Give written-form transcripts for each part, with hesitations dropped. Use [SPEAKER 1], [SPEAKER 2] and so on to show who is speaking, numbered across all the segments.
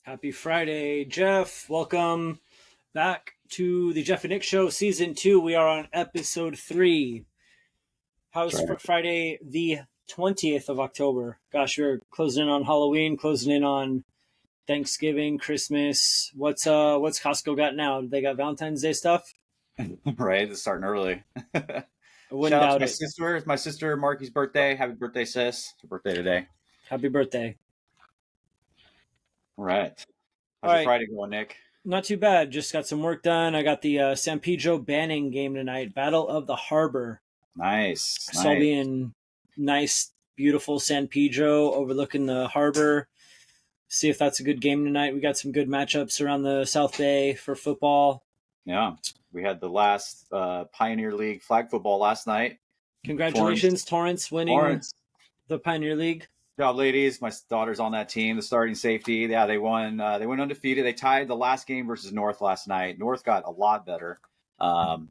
[SPEAKER 1] Happy Friday, Jeff. Welcome back to the Jeff and Nick Show, Season 2. We are on Episode 3. How's
[SPEAKER 2] That's right.
[SPEAKER 1] Friday the 20th of October? Gosh, we're closing in on Halloween, closing in on Thanksgiving, Christmas. What's Costco got now? They got Valentine's Day stuff?
[SPEAKER 2] Right, it's starting early.
[SPEAKER 1] I wouldn't
[SPEAKER 2] Shout out to
[SPEAKER 1] doubt
[SPEAKER 2] my
[SPEAKER 1] it.
[SPEAKER 2] sister. It's my sister Marky's birthday. Happy birthday, sis. It's her birthday today.
[SPEAKER 1] Happy birthday.
[SPEAKER 2] All right.
[SPEAKER 1] All
[SPEAKER 2] How's your
[SPEAKER 1] right,
[SPEAKER 2] Friday going, Nick?
[SPEAKER 1] not too bad. Just got some work done. I got the San Pedro Banning game tonight, Battle of the Harbor.
[SPEAKER 2] Nice.
[SPEAKER 1] So I'll
[SPEAKER 2] Nice.
[SPEAKER 1] be in nice, beautiful San Pedro overlooking the harbor. See if that's a good game tonight. We got some good matchups around the South Bay for football.
[SPEAKER 2] Yeah. We had the last Pioneer League flag football last night.
[SPEAKER 1] Congratulations, Torrance winning
[SPEAKER 2] Torrance.
[SPEAKER 1] the Pioneer League.
[SPEAKER 2] Good job, ladies. My daughter's on that team, the starting safety. Yeah, they won. They went undefeated. They tied the last game versus North last night. North got a lot better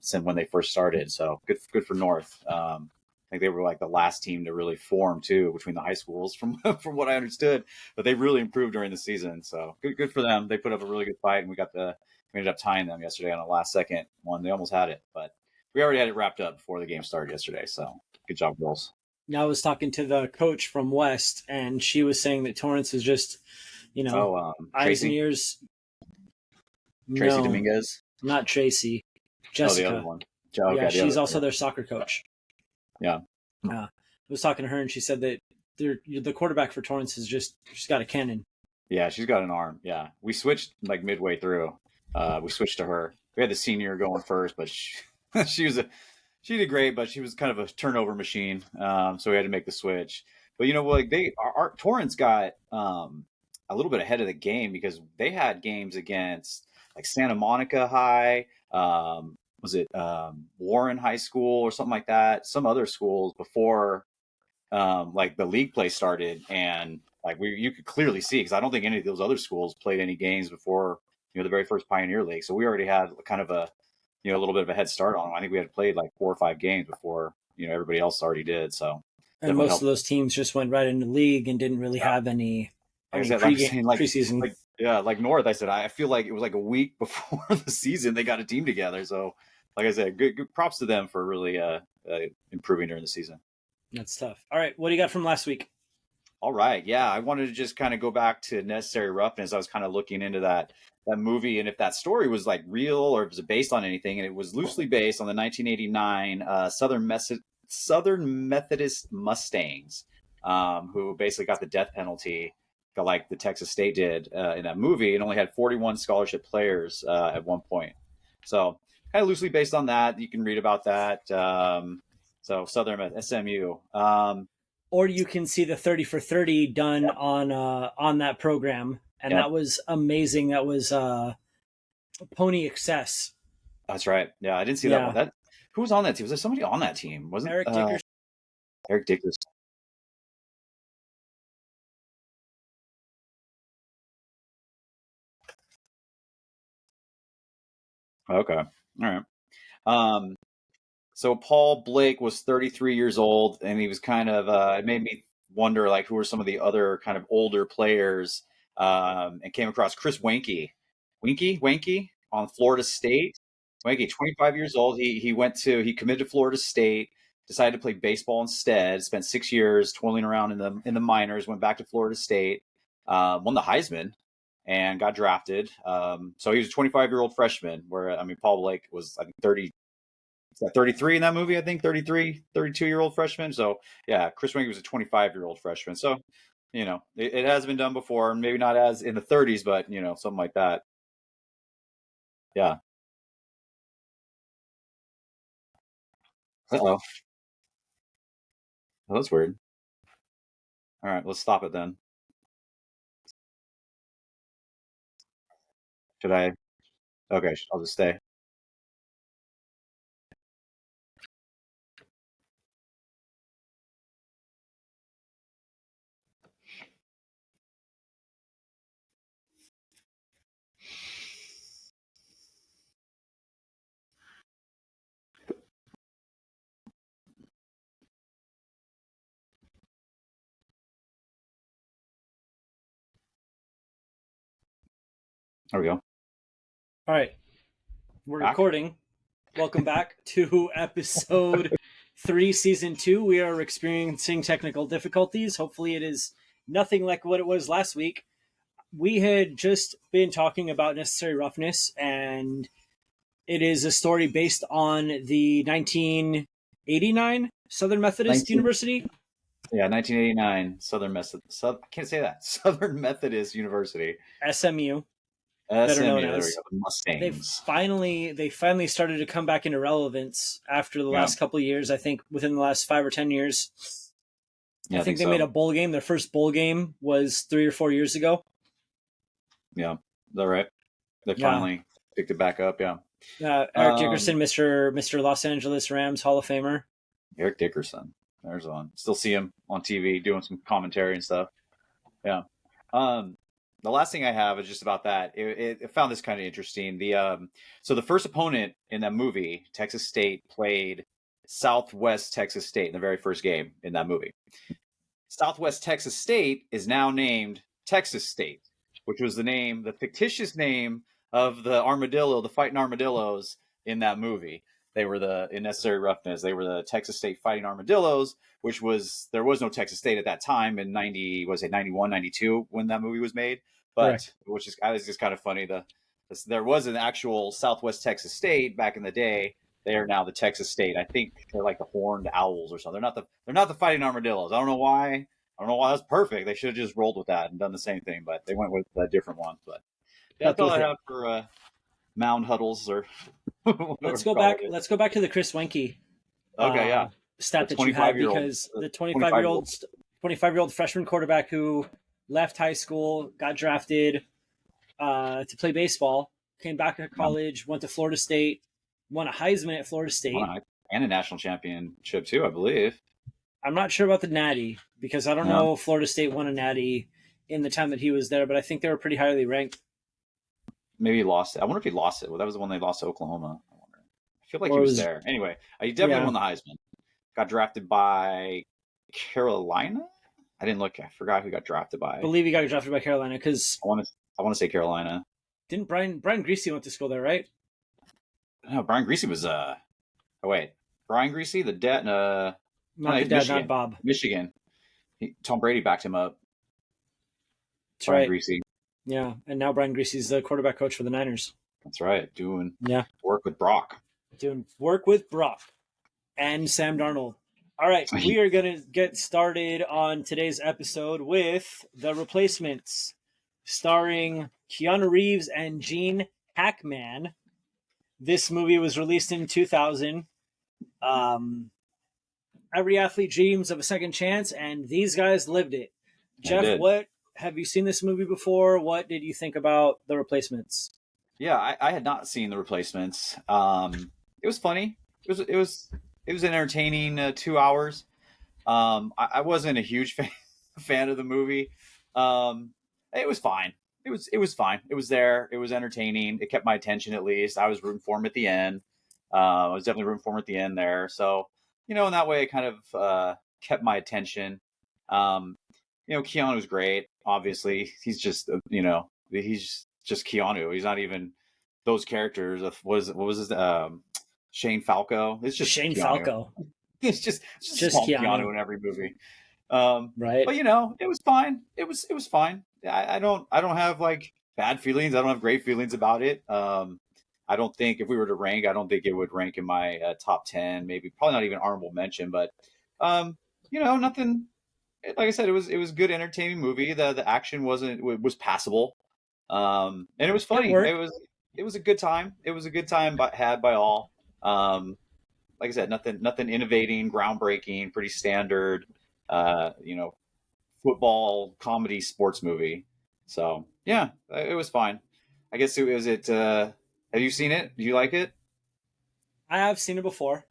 [SPEAKER 2] since when they first started. So good for North. I think they were like the last team to really form too between the high schools, from from what I understood. But they really improved during the season. So good for them. They put up a really good fight, and we ended up tying them yesterday on a last second one. They almost had it, but we already had it wrapped up before the game started yesterday. So good job, girls.
[SPEAKER 1] I was talking to the coach from West, and she was saying that Torrance is just, eyes and
[SPEAKER 2] Tracy
[SPEAKER 1] ears.
[SPEAKER 2] Tracy
[SPEAKER 1] No,
[SPEAKER 2] Dominguez.
[SPEAKER 1] not Tracy.
[SPEAKER 2] Oh, the other
[SPEAKER 1] Jessica.
[SPEAKER 2] one.
[SPEAKER 1] Yeah,
[SPEAKER 2] Okay, the
[SPEAKER 1] she's
[SPEAKER 2] other.
[SPEAKER 1] also their soccer coach.
[SPEAKER 2] Yeah.
[SPEAKER 1] I was talking to her, and she said that the quarterback for Torrance she's got a cannon.
[SPEAKER 2] Yeah, she's got an arm. Yeah. We switched like midway through. We switched to her. We had the senior going first, but she did great, but she was kind of a turnover machine. So we had to make the switch. But like our Torrance got a little bit ahead of the game because they had games against like Santa Monica High, was it Warren High School or something like that, some other schools before like the league play started, and like you could clearly see, because I don't think any of those other schools played any games before the very first Pioneer League. So we already had kind of a little bit of a head start on them. I think we had played like 4 or 5 games before everybody else already did. So
[SPEAKER 1] And
[SPEAKER 2] definitely
[SPEAKER 1] most of
[SPEAKER 2] helped.
[SPEAKER 1] those teams just went right into the league and didn't really
[SPEAKER 2] Yeah.
[SPEAKER 1] have any
[SPEAKER 2] Like I
[SPEAKER 1] any
[SPEAKER 2] said, I'm
[SPEAKER 1] pre
[SPEAKER 2] saying
[SPEAKER 1] preseason.
[SPEAKER 2] like yeah, like North. I said I feel like it was like a week before the season they got a team together. So like I said, good props to them for really improving during the season.
[SPEAKER 1] That's tough. All right, what do you got from last week?
[SPEAKER 2] All right. Yeah. I wanted to just kind of go back to Necessary Roughness. I was kind of looking into that movie, and if that story was like real or if it was based on anything. And it was loosely based on the 1989 Southern Methodist Mustangs, who basically got the death penalty, like the Texas State did in that movie, and only had 41 scholarship players at one point. So kind of loosely based on that. You can read about that. So Southern SMU.
[SPEAKER 1] Or you can see the 30 for 30 done on that program, and
[SPEAKER 2] Yeah,
[SPEAKER 1] that was amazing. That was Pony Excess.
[SPEAKER 2] that's right. Yeah, I didn't see that one.
[SPEAKER 1] Yeah,
[SPEAKER 2] That Who was on that team? Was there somebody on that team? Wasn't
[SPEAKER 1] Eric Dickerson.
[SPEAKER 2] Eric Dickerson? Okay, all right. Um, so Paul Blake was 33 years old, and he was kind of. It made me wonder, like, who were some of the other kind of older players, and came across Chris Wanky on Florida State. Wanky, 25 years old. He committed to Florida State. Decided to play baseball instead. Spent 6 years twirling around in the minors. Went back to Florida State. Won the Heisman and got drafted. So he was a 25-year-old freshman. Where I mean, Paul Blake was, I think, 33 in that movie. I think 33, 32-year-old freshman. So yeah, Chris Wing was a 25-year-old freshman. So it has been done before, maybe not as in the 30s, but something like that. Yeah. Uh-oh. Oh, that's weird. All right, let's stop it then. Should I? Okay, I'll just stay. There we go.
[SPEAKER 1] All right, we're
[SPEAKER 2] Back.
[SPEAKER 1] recording. Welcome back to episode 3, season 2. We are experiencing technical difficulties. Hopefully, it is nothing like what it was last week. We had just been talking about Necessary Roughness, and it is a story based on the 1989 Southern Methodist
[SPEAKER 2] 19,
[SPEAKER 1] University.
[SPEAKER 2] yeah, 1989 Southern Methodist. I can't say that. Southern Methodist University.
[SPEAKER 1] SMU, better known
[SPEAKER 2] SMU. There we
[SPEAKER 1] as.
[SPEAKER 2] go. The Mustangs.
[SPEAKER 1] They finally started to come back into relevance after the
[SPEAKER 2] Yeah.
[SPEAKER 1] last couple of years. I think within the last 5 or 10 years.
[SPEAKER 2] Yeah,
[SPEAKER 1] I think they
[SPEAKER 2] so.
[SPEAKER 1] made a bowl game. Their first bowl game was 3 or 4 years ago.
[SPEAKER 2] Yeah, is that right? They finally picked it back up. Yeah.
[SPEAKER 1] Eric Dickerson, Mr. Los Angeles Rams Hall of Famer.
[SPEAKER 2] Eric Dickerson. There's one. Still see him on TV doing some commentary and stuff. Yeah. The last thing I have is just about that. I found this kind of interesting. So the first opponent in that movie, Texas State, played Southwest Texas State in the very first game in that movie. Southwest Texas State is now named Texas State, which was the fictitious name of the armadillo, the fighting armadillos in that movie. They were in Necessary Roughness. They were the Texas State Fighting Armadillos, there was no Texas State at that time in 91, 92 when that movie was made. But
[SPEAKER 1] Correct.
[SPEAKER 2] which is just kind of funny. There was an actual Southwest Texas State back in the day. They are now the Texas State. I think they're like the Horned Owls or something. They're not the Fighting Armadillos. I don't know why. I don't know why that's perfect. They should have just rolled with that and done the same thing, but they went with a different one. But yeah, that's all I have for mound huddles or.
[SPEAKER 1] Let's go back to the Chris Wenke.
[SPEAKER 2] Okay, yeah.
[SPEAKER 1] Stat that you had, because the 25-year-old freshman quarterback who left high school, got drafted to play baseball, came back to college, went to Florida State, won a Heisman at Florida State,
[SPEAKER 2] and a national championship too, I believe.
[SPEAKER 1] I'm not sure about the Natty, because I don't know if Florida State won a Natty in the time that he was there, but I think they were pretty highly ranked.
[SPEAKER 2] Maybe he lost it. I wonder if he lost it. Well, that was the one they lost to Oklahoma. I feel like he was there. Anyway, he definitely won the Heisman. Got drafted by Carolina. I didn't look. I forgot who got drafted by.
[SPEAKER 1] I believe he got drafted by Carolina, because
[SPEAKER 2] I want to say Carolina.
[SPEAKER 1] Didn't Brian Griese went to school there, right?
[SPEAKER 2] No, Brian Griese was Brian Griese, the dad.
[SPEAKER 1] Not the dad,
[SPEAKER 2] Michigan.
[SPEAKER 1] Not Bob.
[SPEAKER 2] Michigan. Tom Brady backed him up.
[SPEAKER 1] That's
[SPEAKER 2] Brian
[SPEAKER 1] right.
[SPEAKER 2] Griese.
[SPEAKER 1] Yeah, and now Brian Griese is the quarterback coach for the Niners.
[SPEAKER 2] That's right. Doing work with Brock.
[SPEAKER 1] Doing work with Brock and Sam Darnold. All right, we are going to get started on today's episode with The Replacements, starring Keanu Reeves and Gene Hackman. This movie was released in 2000. Every athlete dreams of a second chance, and these guys lived it. Jeff, what have you seen this movie before? What did you think about The Replacements?
[SPEAKER 2] Yeah, I had not seen The Replacements. It was funny. It was an entertaining 2 hours. I wasn't a huge fan of the movie. It was fine. It was fine. It was there. It was entertaining. It kept my attention, at least. I was rooting for him at the end. I was definitely rooting for him at the end there. So, in that way, it kind of kept my attention. Keanu was great. Obviously, he's just he's just Keanu. He's not even those characters. What was his Shane Falco? It's just
[SPEAKER 1] Shane
[SPEAKER 2] Keanu.
[SPEAKER 1] Falco.
[SPEAKER 2] It's just small Keanu in every movie.
[SPEAKER 1] Right.
[SPEAKER 2] But it was fine. It was fine. I don't have like bad feelings. I don't have great feelings about it. I don't think if we were to rank, I don't think it would rank in my top 10. Maybe probably not even honorable mention. But nothing. Like I said, it was a good, entertaining movie. The action was passable, and it was funny. It was a good time. It was a good time had by all. Like I said, nothing innovating, groundbreaking, pretty standard. Football comedy sports movie. So yeah, it was fine. I guess it was it. Have you seen it? Do you like it?
[SPEAKER 1] I have seen it before.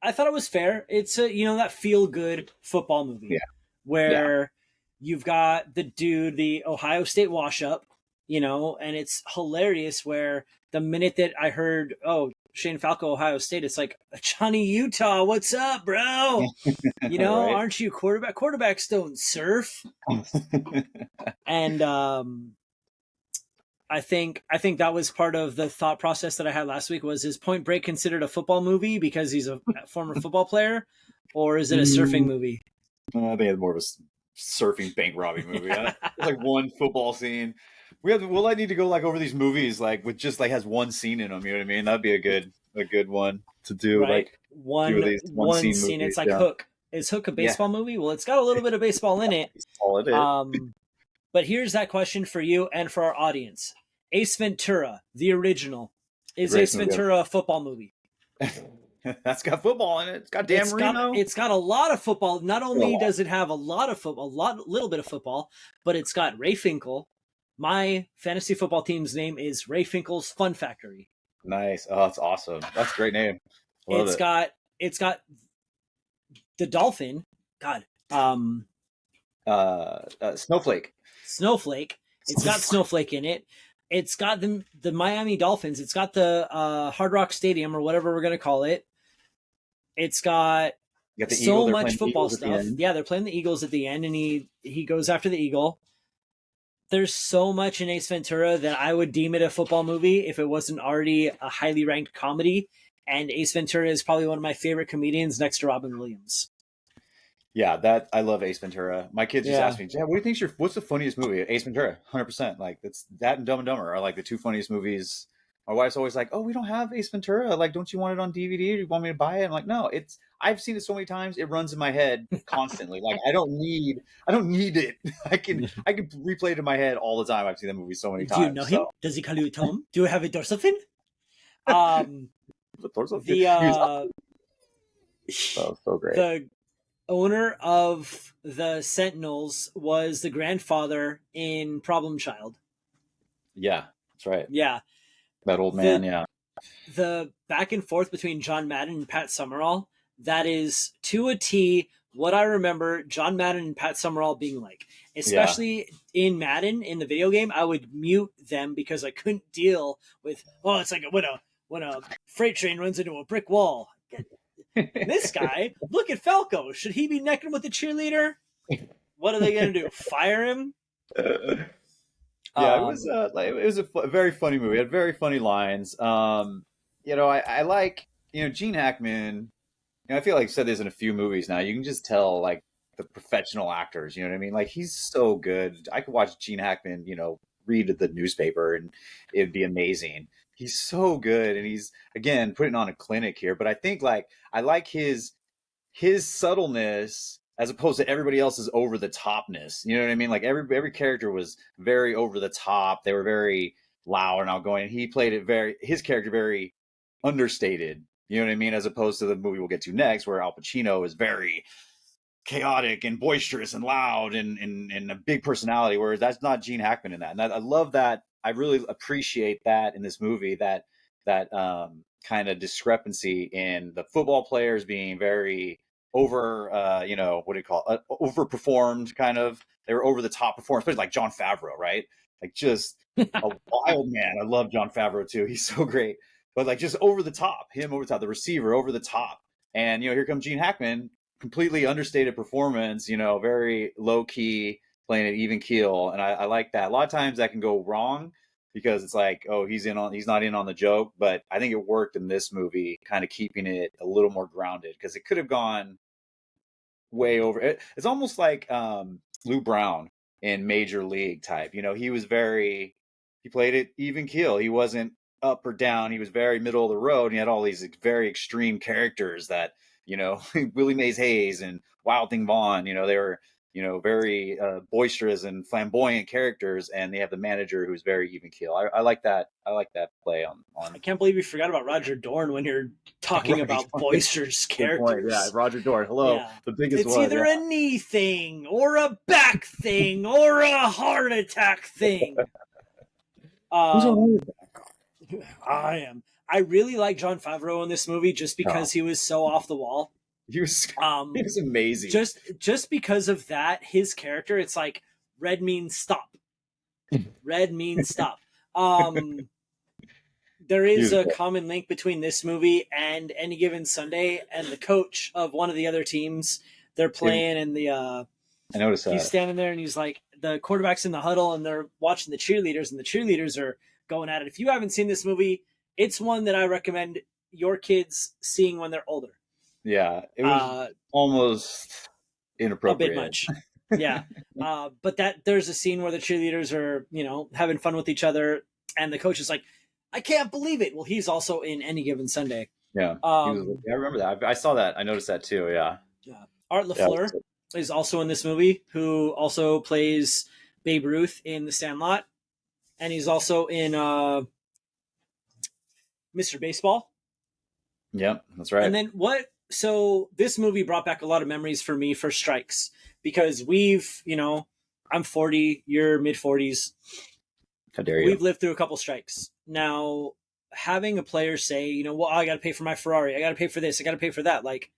[SPEAKER 1] I thought it was fair. It's that feel good football movie where you've got the Ohio State wash up, and it's hilarious where the minute that I heard, Shane Falco, Ohio State, it's like, Johnny Utah, what's up, bro? Right? Aren't you quarterback? Quarterbacks don't surf. And I think that was part of the thought process that I had last week. Was, is Point Break considered a football movie because he's a former football player, or is it a surfing movie?
[SPEAKER 2] I think it's more of a surfing bank robbing movie. It's like one football scene. We'll I need to go like over these movies like with just like has one scene in them. You know what I mean? That'd be a good one to do.
[SPEAKER 1] Right,
[SPEAKER 2] Like a few of these one
[SPEAKER 1] one
[SPEAKER 2] scene
[SPEAKER 1] scene. It's
[SPEAKER 2] movies.
[SPEAKER 1] like
[SPEAKER 2] Yeah,
[SPEAKER 1] Hook. Is Hook a
[SPEAKER 2] yeah.
[SPEAKER 1] baseball movie? Well, it's got a little bit of baseball in it.
[SPEAKER 2] That's all it is.
[SPEAKER 1] But here's that question for you and for our audience: Ace Ventura, the original,
[SPEAKER 2] The
[SPEAKER 1] is
[SPEAKER 2] greatest
[SPEAKER 1] Ace
[SPEAKER 2] movie
[SPEAKER 1] Ventura a football movie?
[SPEAKER 2] ever. That's got football in it. It's got Dan Marino.
[SPEAKER 1] It's got a lot of football. Not
[SPEAKER 2] Got a
[SPEAKER 1] only
[SPEAKER 2] lot.
[SPEAKER 1] does it have a lot of football, little bit of football, but it's got Ray Finkel. My fantasy football team's name is Ray Finkel's Fun Factory.
[SPEAKER 2] Nice. Oh, that's awesome. That's a great name. Love
[SPEAKER 1] It's
[SPEAKER 2] it.
[SPEAKER 1] got the dolphin. God,
[SPEAKER 2] Snowflake.
[SPEAKER 1] Snowflake. It's got Snowflake in it. It's got the Miami Dolphins. It's got the Hard Rock Stadium or whatever we're gonna call it. It's got
[SPEAKER 2] You got the
[SPEAKER 1] so
[SPEAKER 2] Eagles. They're
[SPEAKER 1] much
[SPEAKER 2] playing the
[SPEAKER 1] football
[SPEAKER 2] Eagles at the
[SPEAKER 1] stuff.
[SPEAKER 2] end.
[SPEAKER 1] Yeah, they're playing the Eagles at the end, and he goes after the eagle. There's so much in Ace Ventura that I would deem it a football movie if it wasn't already a highly ranked comedy. And Ace Ventura is probably one of my favorite comedians next to Robin Williams.
[SPEAKER 2] Yeah, that I love Ace Ventura. My kids just
[SPEAKER 1] Yeah.
[SPEAKER 2] ask me, "Yeah, what do you think? What's the funniest movie?" Ace Ventura, 100%. Like it's that and Dumb and Dumber are like the two funniest movies. My wife's always like, "Oh, we don't have Ace Ventura. Like, don't you want it on DVD? Or you want me to buy it?" I'm like, "No, it's. I've seen it so many times. It runs in my head constantly. Like, I don't need it. I can replay it in my head all the time. I've seen the movie so many
[SPEAKER 1] Do you know
[SPEAKER 2] times.
[SPEAKER 1] him?
[SPEAKER 2] So,
[SPEAKER 1] Does he call you Tom? Do you have a dorsal fin? Um,
[SPEAKER 2] he was so great.
[SPEAKER 1] the owner of the Sentinels was the grandfather in Problem Child.
[SPEAKER 2] Yeah, that's right.
[SPEAKER 1] Yeah.
[SPEAKER 2] That old man. Yeah.
[SPEAKER 1] The back and forth between John Madden and Pat Summerall, that is to a T what I remember John Madden and Pat Summerall being like. Especially in Madden, in the video game, I would mute them because I couldn't deal with, it's like when a freight train runs into a brick wall. This guy, look at Falco. Should he be necking with the cheerleader? What are they going to do? Fire him?
[SPEAKER 2] Yeah, it was a very funny movie. It had very funny lines. I like Gene Hackman. I feel like I've said this in a few movies now. You can just tell like the professional actors. You know what I mean? Like he's so good. I could watch Gene Hackman, read the newspaper and it'd be amazing. He's so good, and he's again putting on a clinic here. But I think like I like his subtleness as opposed to everybody else's over the topness. You know what I mean? Like every character was very over the top. They were very loud and outgoing. And he played his character very understated. You know what I mean? As opposed to the movie we'll get to next, where Al Pacino is very chaotic and boisterous and loud and a big personality. Whereas that's not Gene Hackman in that. And I love that. I really appreciate that in this movie. That kind of discrepancy in the football players being very over, what do you call it? Overperformed kind of. They were over the top performers, especially like Jon Favreau, right? Like just a wild man. I love Jon Favreau too. He's so great. But like just over the top, him over the top, the receiver over the top. And, here comes Gene Hackman, completely understated performance, very low key, playing an even keel. And I like that. A lot of times that can go wrong because it's like, oh, he's not in on the joke. But I think it worked in this movie, kind of keeping it a little more grounded because it could have gone way over. It's almost like Lou Brown in Major League type. He played it even keel. He wasn't up or down. He was very middle of the road. And he had all these very extreme characters that, Willie Mays Hayes and Wild Thing Vaughn, they were, very boisterous and flamboyant characters. And they have the manager who's very even keel. I like that. I like that play on.
[SPEAKER 1] I can't believe you forgot about Roger Dorn when you're talking about boisterous characters.
[SPEAKER 2] Yeah, Roger Dorn. Hello, yeah. The biggest
[SPEAKER 1] it's
[SPEAKER 2] one.
[SPEAKER 1] It's either a knee thing or a back thing or a heart attack thing.
[SPEAKER 2] Who's a heart
[SPEAKER 1] attack? I am. I really like Jon Favreau in this movie just because he was so off the wall.
[SPEAKER 2] He was amazing.
[SPEAKER 1] Just because of that, his character, it's like red means stop. Red means stop. There is a common link between this movie and Any Given Sunday and the coach of one of the other teams. They're playing in the
[SPEAKER 2] I noticed
[SPEAKER 1] He's
[SPEAKER 2] that.
[SPEAKER 1] standing there and he's like, the quarterback's in the huddle and they're watching the cheerleaders, and the cheerleaders are going at it. If you haven't seen this movie, it's one that I recommend your kids seeing when they're older.
[SPEAKER 2] Yeah, it was almost
[SPEAKER 1] A bit
[SPEAKER 2] inappropriate.
[SPEAKER 1] much. Yeah. But there's a scene where the cheerleaders are, having fun with each other, and the coach is like, I can't believe it. Well, he's also in Any Given Sunday.
[SPEAKER 2] Yeah, he was. Yeah, I remember that. I saw that. I noticed that too. Yeah.
[SPEAKER 1] Art
[SPEAKER 2] Yeah.
[SPEAKER 1] LaFleur is also in this movie, who also plays Babe Ruth in The Sandlot, and he's also in Mr. Baseball.
[SPEAKER 2] Yep, that's right.
[SPEAKER 1] And then what? So this movie brought back a lot of memories for me for strikes, because I'm 40, you're mid 40s.
[SPEAKER 2] How dare you?
[SPEAKER 1] We've lived through a couple strikes. Now, having a player say, well, I got to pay for my Ferrari, I got to pay for this, I got to pay for that, like,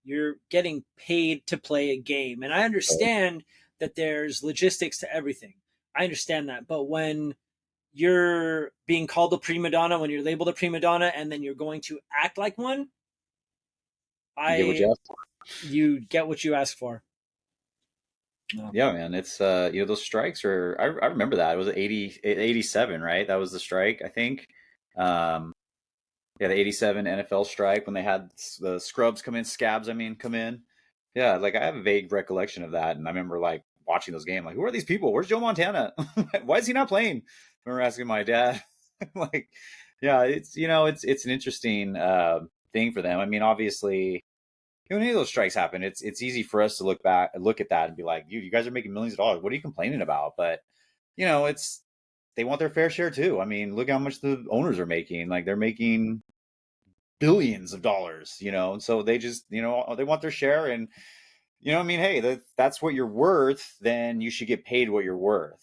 [SPEAKER 1] you're getting paid to play a game. And I understand that there's logistics to everything. I understand that. But when you're being called a prima donna, when you're labeled a prima donna, and then you're going to act like one, you get what you ask for.
[SPEAKER 2] No. Yeah, man. It's those strikes are. I remember that. It was 87, right? That was the strike, I think. The 87 NFL strike when they had the scrubs come in, scabs, come in. Yeah, like I have a vague recollection of that, and I remember like watching those games. Like, who are these people? Where's Joe Montana? Why is he not playing? I remember asking my dad. Like, yeah, it's an interesting thing for them. Obviously, when any of those strikes happen, it's easy for us to look at that and be like, you guys are making millions of dollars. What are you complaining about? But it's they want their fair share too. Look how much the owners are making. Like they're making billions of dollars, and so they just, they want their share. And hey, that's what you're worth. Then you should get paid what you're worth.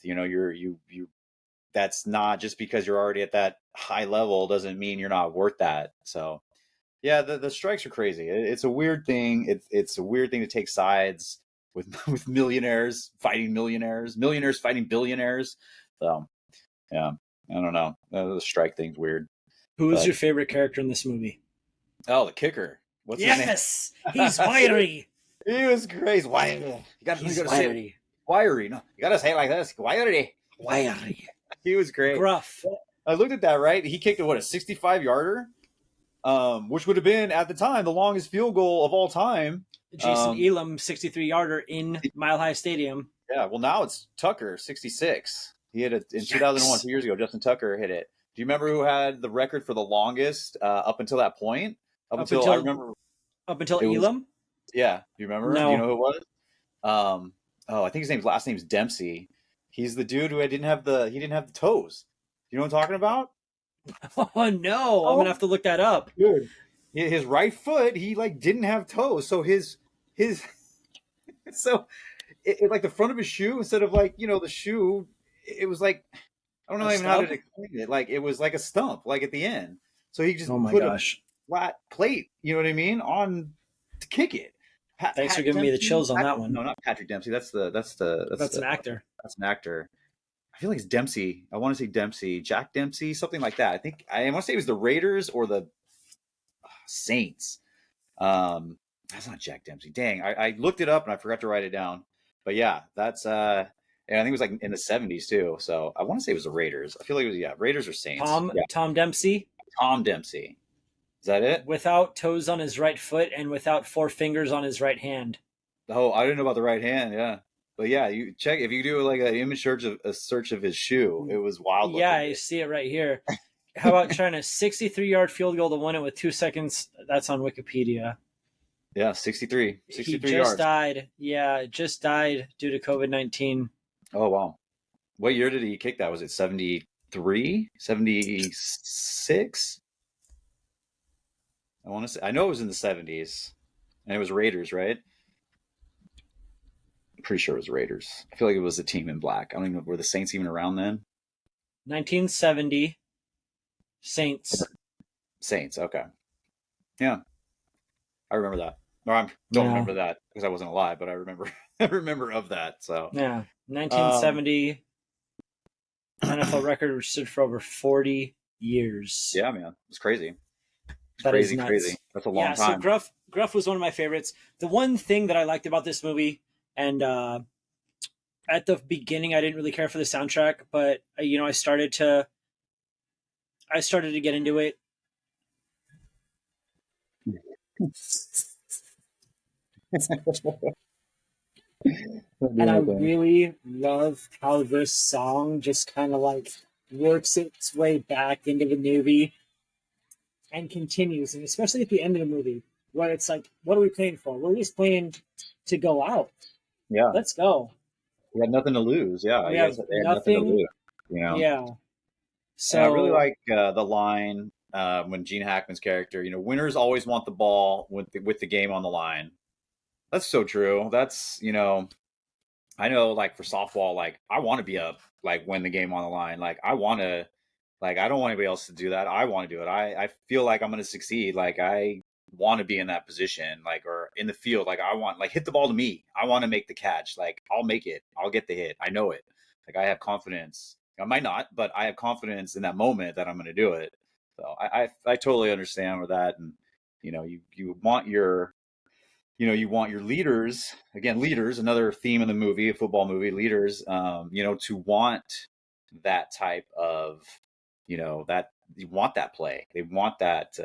[SPEAKER 2] That's not just because you're already at that high level doesn't mean you're not worth that. So yeah, the strikes are crazy. It's a weird thing. It's a weird thing to take sides with millionaires fighting millionaires fighting billionaires. So yeah, I don't know. The strike thing's weird.
[SPEAKER 1] Who is your favorite character in this movie?
[SPEAKER 2] Oh, the kicker. What's his name?
[SPEAKER 1] Yes, he's wiry.
[SPEAKER 2] He was crazy. Wiry.
[SPEAKER 1] He's wiry.
[SPEAKER 2] Wiry. No, you gotta say it like this. Wiry.
[SPEAKER 1] Wiry.
[SPEAKER 2] He was great.
[SPEAKER 1] Gruff.
[SPEAKER 2] I looked at that, right? He kicked a 65-yarder, which would have been at the time the longest field goal of all time.
[SPEAKER 1] Jason Elam, 63-yarder in Mile High Stadium.
[SPEAKER 2] Yeah, well now it's Tucker, 66. He hit it in 2001, 2 years ago. Justin Tucker hit it. Do you remember who had the record for the longest up until that point? Up until
[SPEAKER 1] Elam?
[SPEAKER 2] Yeah. Do you remember?
[SPEAKER 1] No.
[SPEAKER 2] Do you know who it was? I think his last name's Dempsey. He's the dude who didn't have the toes. Do you know what I'm talking about?
[SPEAKER 1] Oh no, I'm gonna have to look that up.
[SPEAKER 2] Dude, his right foot, he like didn't have toes, so his so it like the front of his shoe, instead of like the shoe, it was like, I don't know even how to explain it. Like it was like a stump, like at the end. So he just put a flat plate, you know what I mean, on to kick it.
[SPEAKER 1] Thanks for giving me the chills on that one.
[SPEAKER 2] No, not Patrick Dempsey. That's an actor. That's an actor. I feel like it's Dempsey. I want to say Dempsey, Jack Dempsey, something like that. I want to say it was the Raiders or the Saints. That's not Jack Dempsey. Dang, I looked it up and I forgot to write it down. But yeah, that's and I think it was like in the 70s too. So I want to say it was the Raiders. I feel like it was Raiders or Saints.
[SPEAKER 1] Tom Dempsey.
[SPEAKER 2] Tom Dempsey. Is that it?
[SPEAKER 1] Without toes on his right foot and without 4 fingers on his right hand.
[SPEAKER 2] Oh, I didn't know about the right hand. Yeah. But yeah, you check if you do like an image search of his shoe. It was wild.
[SPEAKER 1] Yeah, I see it right here. How about trying a 63-yard field goal to win it with 2 seconds? That's on Wikipedia.
[SPEAKER 2] Yeah, 63
[SPEAKER 1] he just
[SPEAKER 2] yards.
[SPEAKER 1] Died. Yeah, just died due to COVID-19.
[SPEAKER 2] Oh wow! What year did he kick that? Was it 73, 76? I want to say. I know it was in the 70s, and it was Raiders, right? I'm pretty sure it was Raiders. I feel like it was a team in black. I don't even know, were the Saints even around then?
[SPEAKER 1] 1970 Saints.
[SPEAKER 2] Saints, okay. Yeah. I remember that. Or I don't remember that because I wasn't alive, but I remember of that. So
[SPEAKER 1] yeah. 1970 NFL record stood for over 40 years.
[SPEAKER 2] Yeah, man. It's crazy. It's crazy. That's a long time.
[SPEAKER 1] So Gruff was one of my favorites. The one thing that I liked about this movie, And at the beginning, I didn't really care for the soundtrack, but I started to get into it. And I really love how this song just kind of like works its way back into the movie and continues, and especially at the end of the movie, where it's like, what are we playing for? We're just playing to go out.
[SPEAKER 2] Yeah,
[SPEAKER 1] Let's go.
[SPEAKER 2] he had nothing to lose. Yeah,
[SPEAKER 1] We
[SPEAKER 2] you guys
[SPEAKER 1] have
[SPEAKER 2] they had nothing to
[SPEAKER 1] nothing.
[SPEAKER 2] lose. You know,
[SPEAKER 1] Yeah.
[SPEAKER 2] and I really
[SPEAKER 1] So
[SPEAKER 2] like the line when Gene Hackman's character, winners always want the ball with the game on the line. That's so true. That's I know, like for softball, like I want to be up, like when the game on the line. Like I want to, like I don't want anybody else to do that. I want to do it. I feel like I'm going to succeed. Like I want to be in that position, like or in the field. Like I want, like hit the ball to me. I want to make the catch. Like I'll make it. I'll get the hit. I know it. Like I have confidence. I might not, but I have confidence in that moment that I'm going to do it. So I totally understand with that, and you want your leaders, again, leaders, another theme in the movie, a football movie, leaders, to want that type of, that you want that play. They want that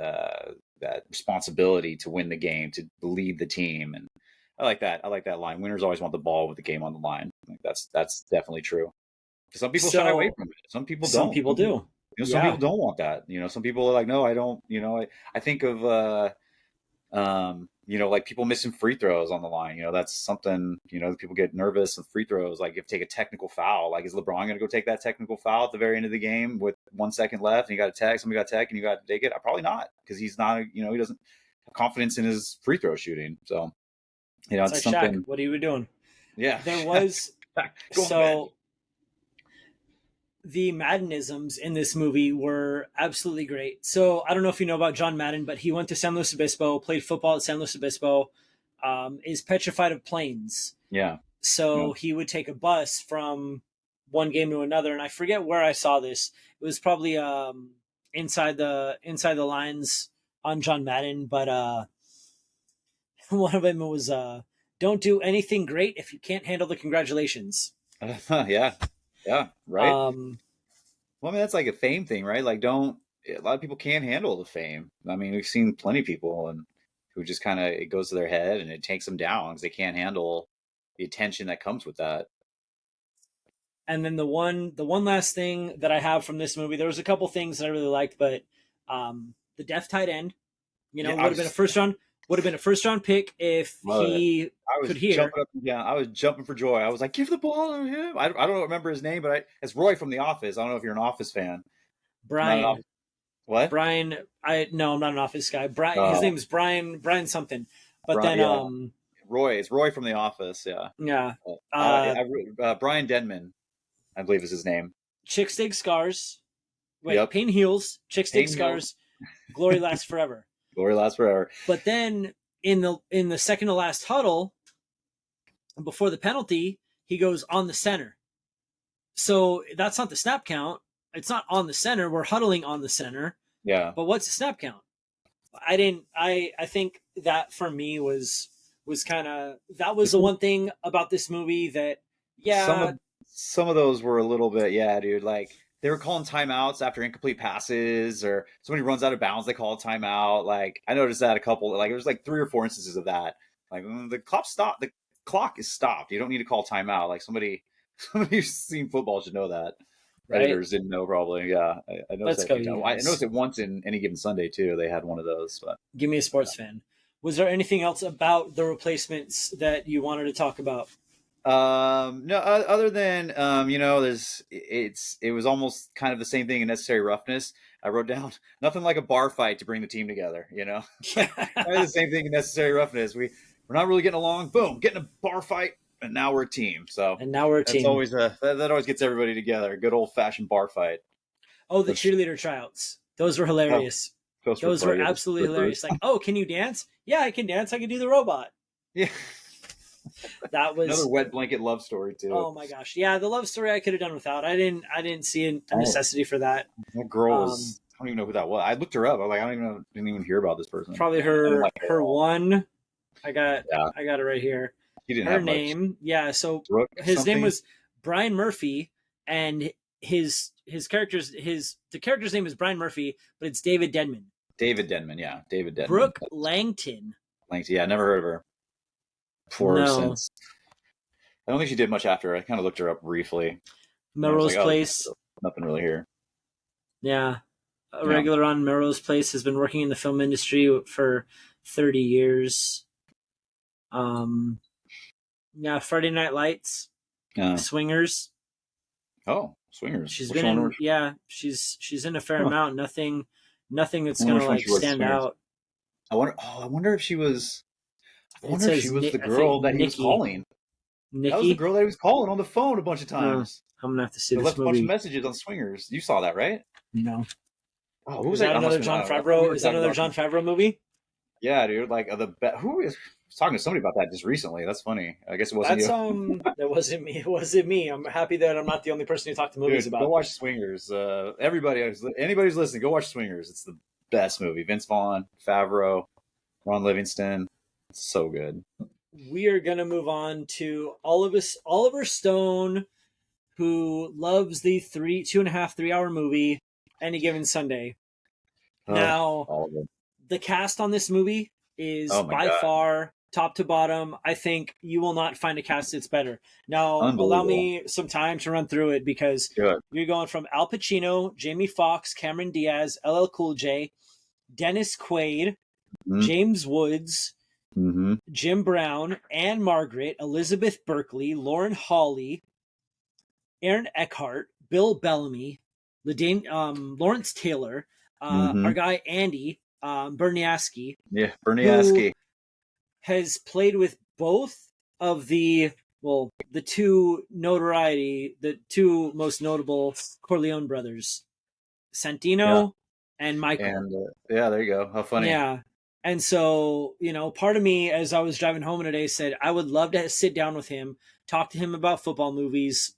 [SPEAKER 2] responsibility to win the game, to lead the team. And I like that. I like that line. Winners always want the ball with the game on the line. Like that's definitely true. Some people shy away
[SPEAKER 1] so
[SPEAKER 2] from it. Some people
[SPEAKER 1] some
[SPEAKER 2] don't.
[SPEAKER 1] people do.
[SPEAKER 2] Some
[SPEAKER 1] Yeah.
[SPEAKER 2] people don't want that. Some people are like, no, I don't. I think of like people missing free throws on the line. That's something, people get nervous of free throws. Like if you take a technical foul, like is LeBron going to go take that technical foul at the very end of the game with 1 second left and you got to tag, somebody got to tag and you got to take it? Probably not, because he's not, he doesn't have confidence in his free throw shooting. So,
[SPEAKER 1] It's
[SPEAKER 2] it's
[SPEAKER 1] like, Shaq,
[SPEAKER 2] something.
[SPEAKER 1] what are you doing?
[SPEAKER 2] Yeah.
[SPEAKER 1] There was
[SPEAKER 2] Go on the bench.
[SPEAKER 1] so the Maddenisms in this movie were absolutely great. So I don't know if you know about John Madden, but he went to San Luis Obispo, played football at San Luis Obispo, is petrified of planes.
[SPEAKER 2] Yeah. Yeah.
[SPEAKER 1] So he would take a bus from one game to another, and I forget where I saw this. It was probably inside the lines on John Madden, but one of them was don't do anything great if you can't handle the congratulations.
[SPEAKER 2] Yeah. Yeah. Right.
[SPEAKER 1] Um,
[SPEAKER 2] Well, I mean, that's like a fame thing, right? Like, don't a lot of people can't handle the fame. I mean, we've seen plenty of people and who just kind of it goes to their head and it takes them down because they can't handle the attention that comes with that.
[SPEAKER 1] and then the one last thing that I have from this movie, there was a couple things that I really liked, but the death tight end,
[SPEAKER 2] Yeah,
[SPEAKER 1] would have been a first round pick if
[SPEAKER 2] love it.
[SPEAKER 1] he
[SPEAKER 2] I was
[SPEAKER 1] could hear.
[SPEAKER 2] jumping up and down. I was jumping for joy. I was like, "Give the ball to him!" I don't remember his name, but it's Roy from The Office. I don't know if you're an Office fan. Not an
[SPEAKER 1] Brian
[SPEAKER 2] Office. What?
[SPEAKER 1] Brian I no, I'm not an office guy. Brian, his
[SPEAKER 2] Uh,
[SPEAKER 1] name is Brian something. But then
[SPEAKER 2] Yeah, Roy. It's Roy from The Office. Yeah.
[SPEAKER 1] yeah. Uh
[SPEAKER 2] Brian Denman, I believe is his name.
[SPEAKER 1] Chick Stick Scars. Wait,
[SPEAKER 2] Yep.
[SPEAKER 1] Pain Heals, Chick Stick
[SPEAKER 2] Payne Hill.
[SPEAKER 1] Scars, Glory Lasts Forever.
[SPEAKER 2] Glory lasts forever.
[SPEAKER 1] But then in the second to last huddle, before the penalty, he goes on the center. So that's not the snap count. It's not on the center. We're huddling on the center.
[SPEAKER 2] Yeah.
[SPEAKER 1] But what's the snap count? I think that for me was kind of, that was the one thing about this movie that,
[SPEAKER 2] some
[SPEAKER 1] yeah.
[SPEAKER 2] of some of those were a little bit, yeah, dude. Like they were calling timeouts after incomplete passes, or somebody runs out of bounds, they call a timeout. Like I noticed that a couple, like there was like 3 or 4 instances of that. Like the clock stopped. The clock is stopped. You don't need to call timeout. Like somebody who's seen football should know that.
[SPEAKER 1] Right.
[SPEAKER 2] Editors didn't know probably. Yeah, I noticed
[SPEAKER 1] Let's
[SPEAKER 2] that.
[SPEAKER 1] go,
[SPEAKER 2] You
[SPEAKER 1] you
[SPEAKER 2] know, I noticed
[SPEAKER 1] guys.
[SPEAKER 2] it once in Any Given Sunday too. They had one of those, but
[SPEAKER 1] Give me a sports fan. Was there anything else about the replacements that you wanted to talk about?
[SPEAKER 2] no, other than it was almost kind of the same thing in Necessary Roughness. I wrote down nothing like a bar fight to bring the team together. Kind of the same thing in Necessary Roughness. We're not really getting along. Boom, getting a bar fight, and now we're a team. So
[SPEAKER 1] And now we're a
[SPEAKER 2] that's
[SPEAKER 1] team.
[SPEAKER 2] always that always gets everybody together. A good old fashioned bar fight.
[SPEAKER 1] Oh, the
[SPEAKER 2] Which,
[SPEAKER 1] cheerleader tryouts. Those were
[SPEAKER 2] oh,
[SPEAKER 1] hilarious. Those were absolutely hilarious. Like, oh, can you dance? Yeah, I can dance. I can do the robot.
[SPEAKER 2] Yeah,
[SPEAKER 1] That
[SPEAKER 2] another
[SPEAKER 1] was,
[SPEAKER 2] wet blanket love story too.
[SPEAKER 1] oh my gosh. Yeah, the love story I could have done without. I didn't see a
[SPEAKER 2] Oh,
[SPEAKER 1] necessity for that.
[SPEAKER 2] that girl
[SPEAKER 1] Um,
[SPEAKER 2] was. I don't even know who that was. I looked her up. I was like, I don't even know. Didn't even hear about this person.
[SPEAKER 1] Probably
[SPEAKER 2] I didn't
[SPEAKER 1] her
[SPEAKER 2] like her at
[SPEAKER 1] her
[SPEAKER 2] all.
[SPEAKER 1] one. I got
[SPEAKER 2] Yeah.
[SPEAKER 1] I got it right here.
[SPEAKER 2] He didn't
[SPEAKER 1] her
[SPEAKER 2] have much.
[SPEAKER 1] name. Yeah, so
[SPEAKER 2] Brooke
[SPEAKER 1] his name
[SPEAKER 2] something.
[SPEAKER 1] was Brian Murphy, and the character's name is Brian Murphy, but it's David Denman.
[SPEAKER 2] David Denman, yeah, David Denman.
[SPEAKER 1] Brooke Langton.
[SPEAKER 2] Yeah, never heard of her. Poor
[SPEAKER 1] No.
[SPEAKER 2] since. I don't think she did much after. I kind of looked her up briefly. And I was
[SPEAKER 1] Melrose
[SPEAKER 2] like, oh,
[SPEAKER 1] Place.
[SPEAKER 2] nothing really here.
[SPEAKER 1] Yeah. A
[SPEAKER 2] Yeah.
[SPEAKER 1] regular on Melrose Place, has been working in the film industry for 30 years. Yeah, Friday Night Lights, Swingers.
[SPEAKER 2] Oh, Swingers.
[SPEAKER 1] She's
[SPEAKER 2] Which
[SPEAKER 1] been
[SPEAKER 2] one?
[SPEAKER 1] in, yeah, she's in a fair
[SPEAKER 2] Huh.
[SPEAKER 1] amount. Nothing that's
[SPEAKER 2] I wonder
[SPEAKER 1] gonna
[SPEAKER 2] which one
[SPEAKER 1] like
[SPEAKER 2] she was.
[SPEAKER 1] stand
[SPEAKER 2] Swingers.
[SPEAKER 1] out.
[SPEAKER 2] I wonder if she was. I
[SPEAKER 1] It
[SPEAKER 2] wonder if she
[SPEAKER 1] says
[SPEAKER 2] was the
[SPEAKER 1] I think
[SPEAKER 2] girl that he was
[SPEAKER 1] Nikki.
[SPEAKER 2] calling. That was the girl that he was calling on the phone a bunch of times.
[SPEAKER 1] I'm gonna have to see
[SPEAKER 2] They
[SPEAKER 1] this
[SPEAKER 2] left a bunch of
[SPEAKER 1] movie.
[SPEAKER 2] messages on Swingers. You saw that, right?
[SPEAKER 1] No.
[SPEAKER 2] Oh, who was
[SPEAKER 1] Is that
[SPEAKER 2] that?
[SPEAKER 1] another John Favreau? Is that another John Favreau movie?
[SPEAKER 2] Yeah, dude. Like who is talking to somebody about that just recently? That's funny. I guess it wasn't you.
[SPEAKER 1] That wasn't me. It wasn't me. I'm happy that I'm not the only person who talked to movies
[SPEAKER 2] Dude,
[SPEAKER 1] about.
[SPEAKER 2] go watch Swingers. Anybody who's listening, go watch Swingers. It's the best movie. Vince Vaughn, Favreau, Ron Livingston. It's so good.
[SPEAKER 1] We are gonna move on to Oliver Stone, who loves the 2.5, 3 hour movie Any Given Sunday. Now, the cast on this movie is by far top to bottom. I think you will not find a cast that's better. Now, allow me some time to run through it, because you're going from Al Pacino, Jamie Foxx, Cameron Diaz, LL Cool J, Dennis Quaid, James Woods, Jim Brown, Anne Margaret, Elizabeth Berkley, Lauren Hawley, Aaron Eckhart, Bill Bellamy, Lawrence Taylor, our guy Andy Berniaski.
[SPEAKER 2] Yeah, Berniaski.
[SPEAKER 1] Has played with both of the two most notable Corleone brothers, Santino and Michael.
[SPEAKER 2] And there you go. How funny.
[SPEAKER 1] Yeah. And so, part of me, as I was driving home today, said I would love to sit down with him, talk to him about football movies,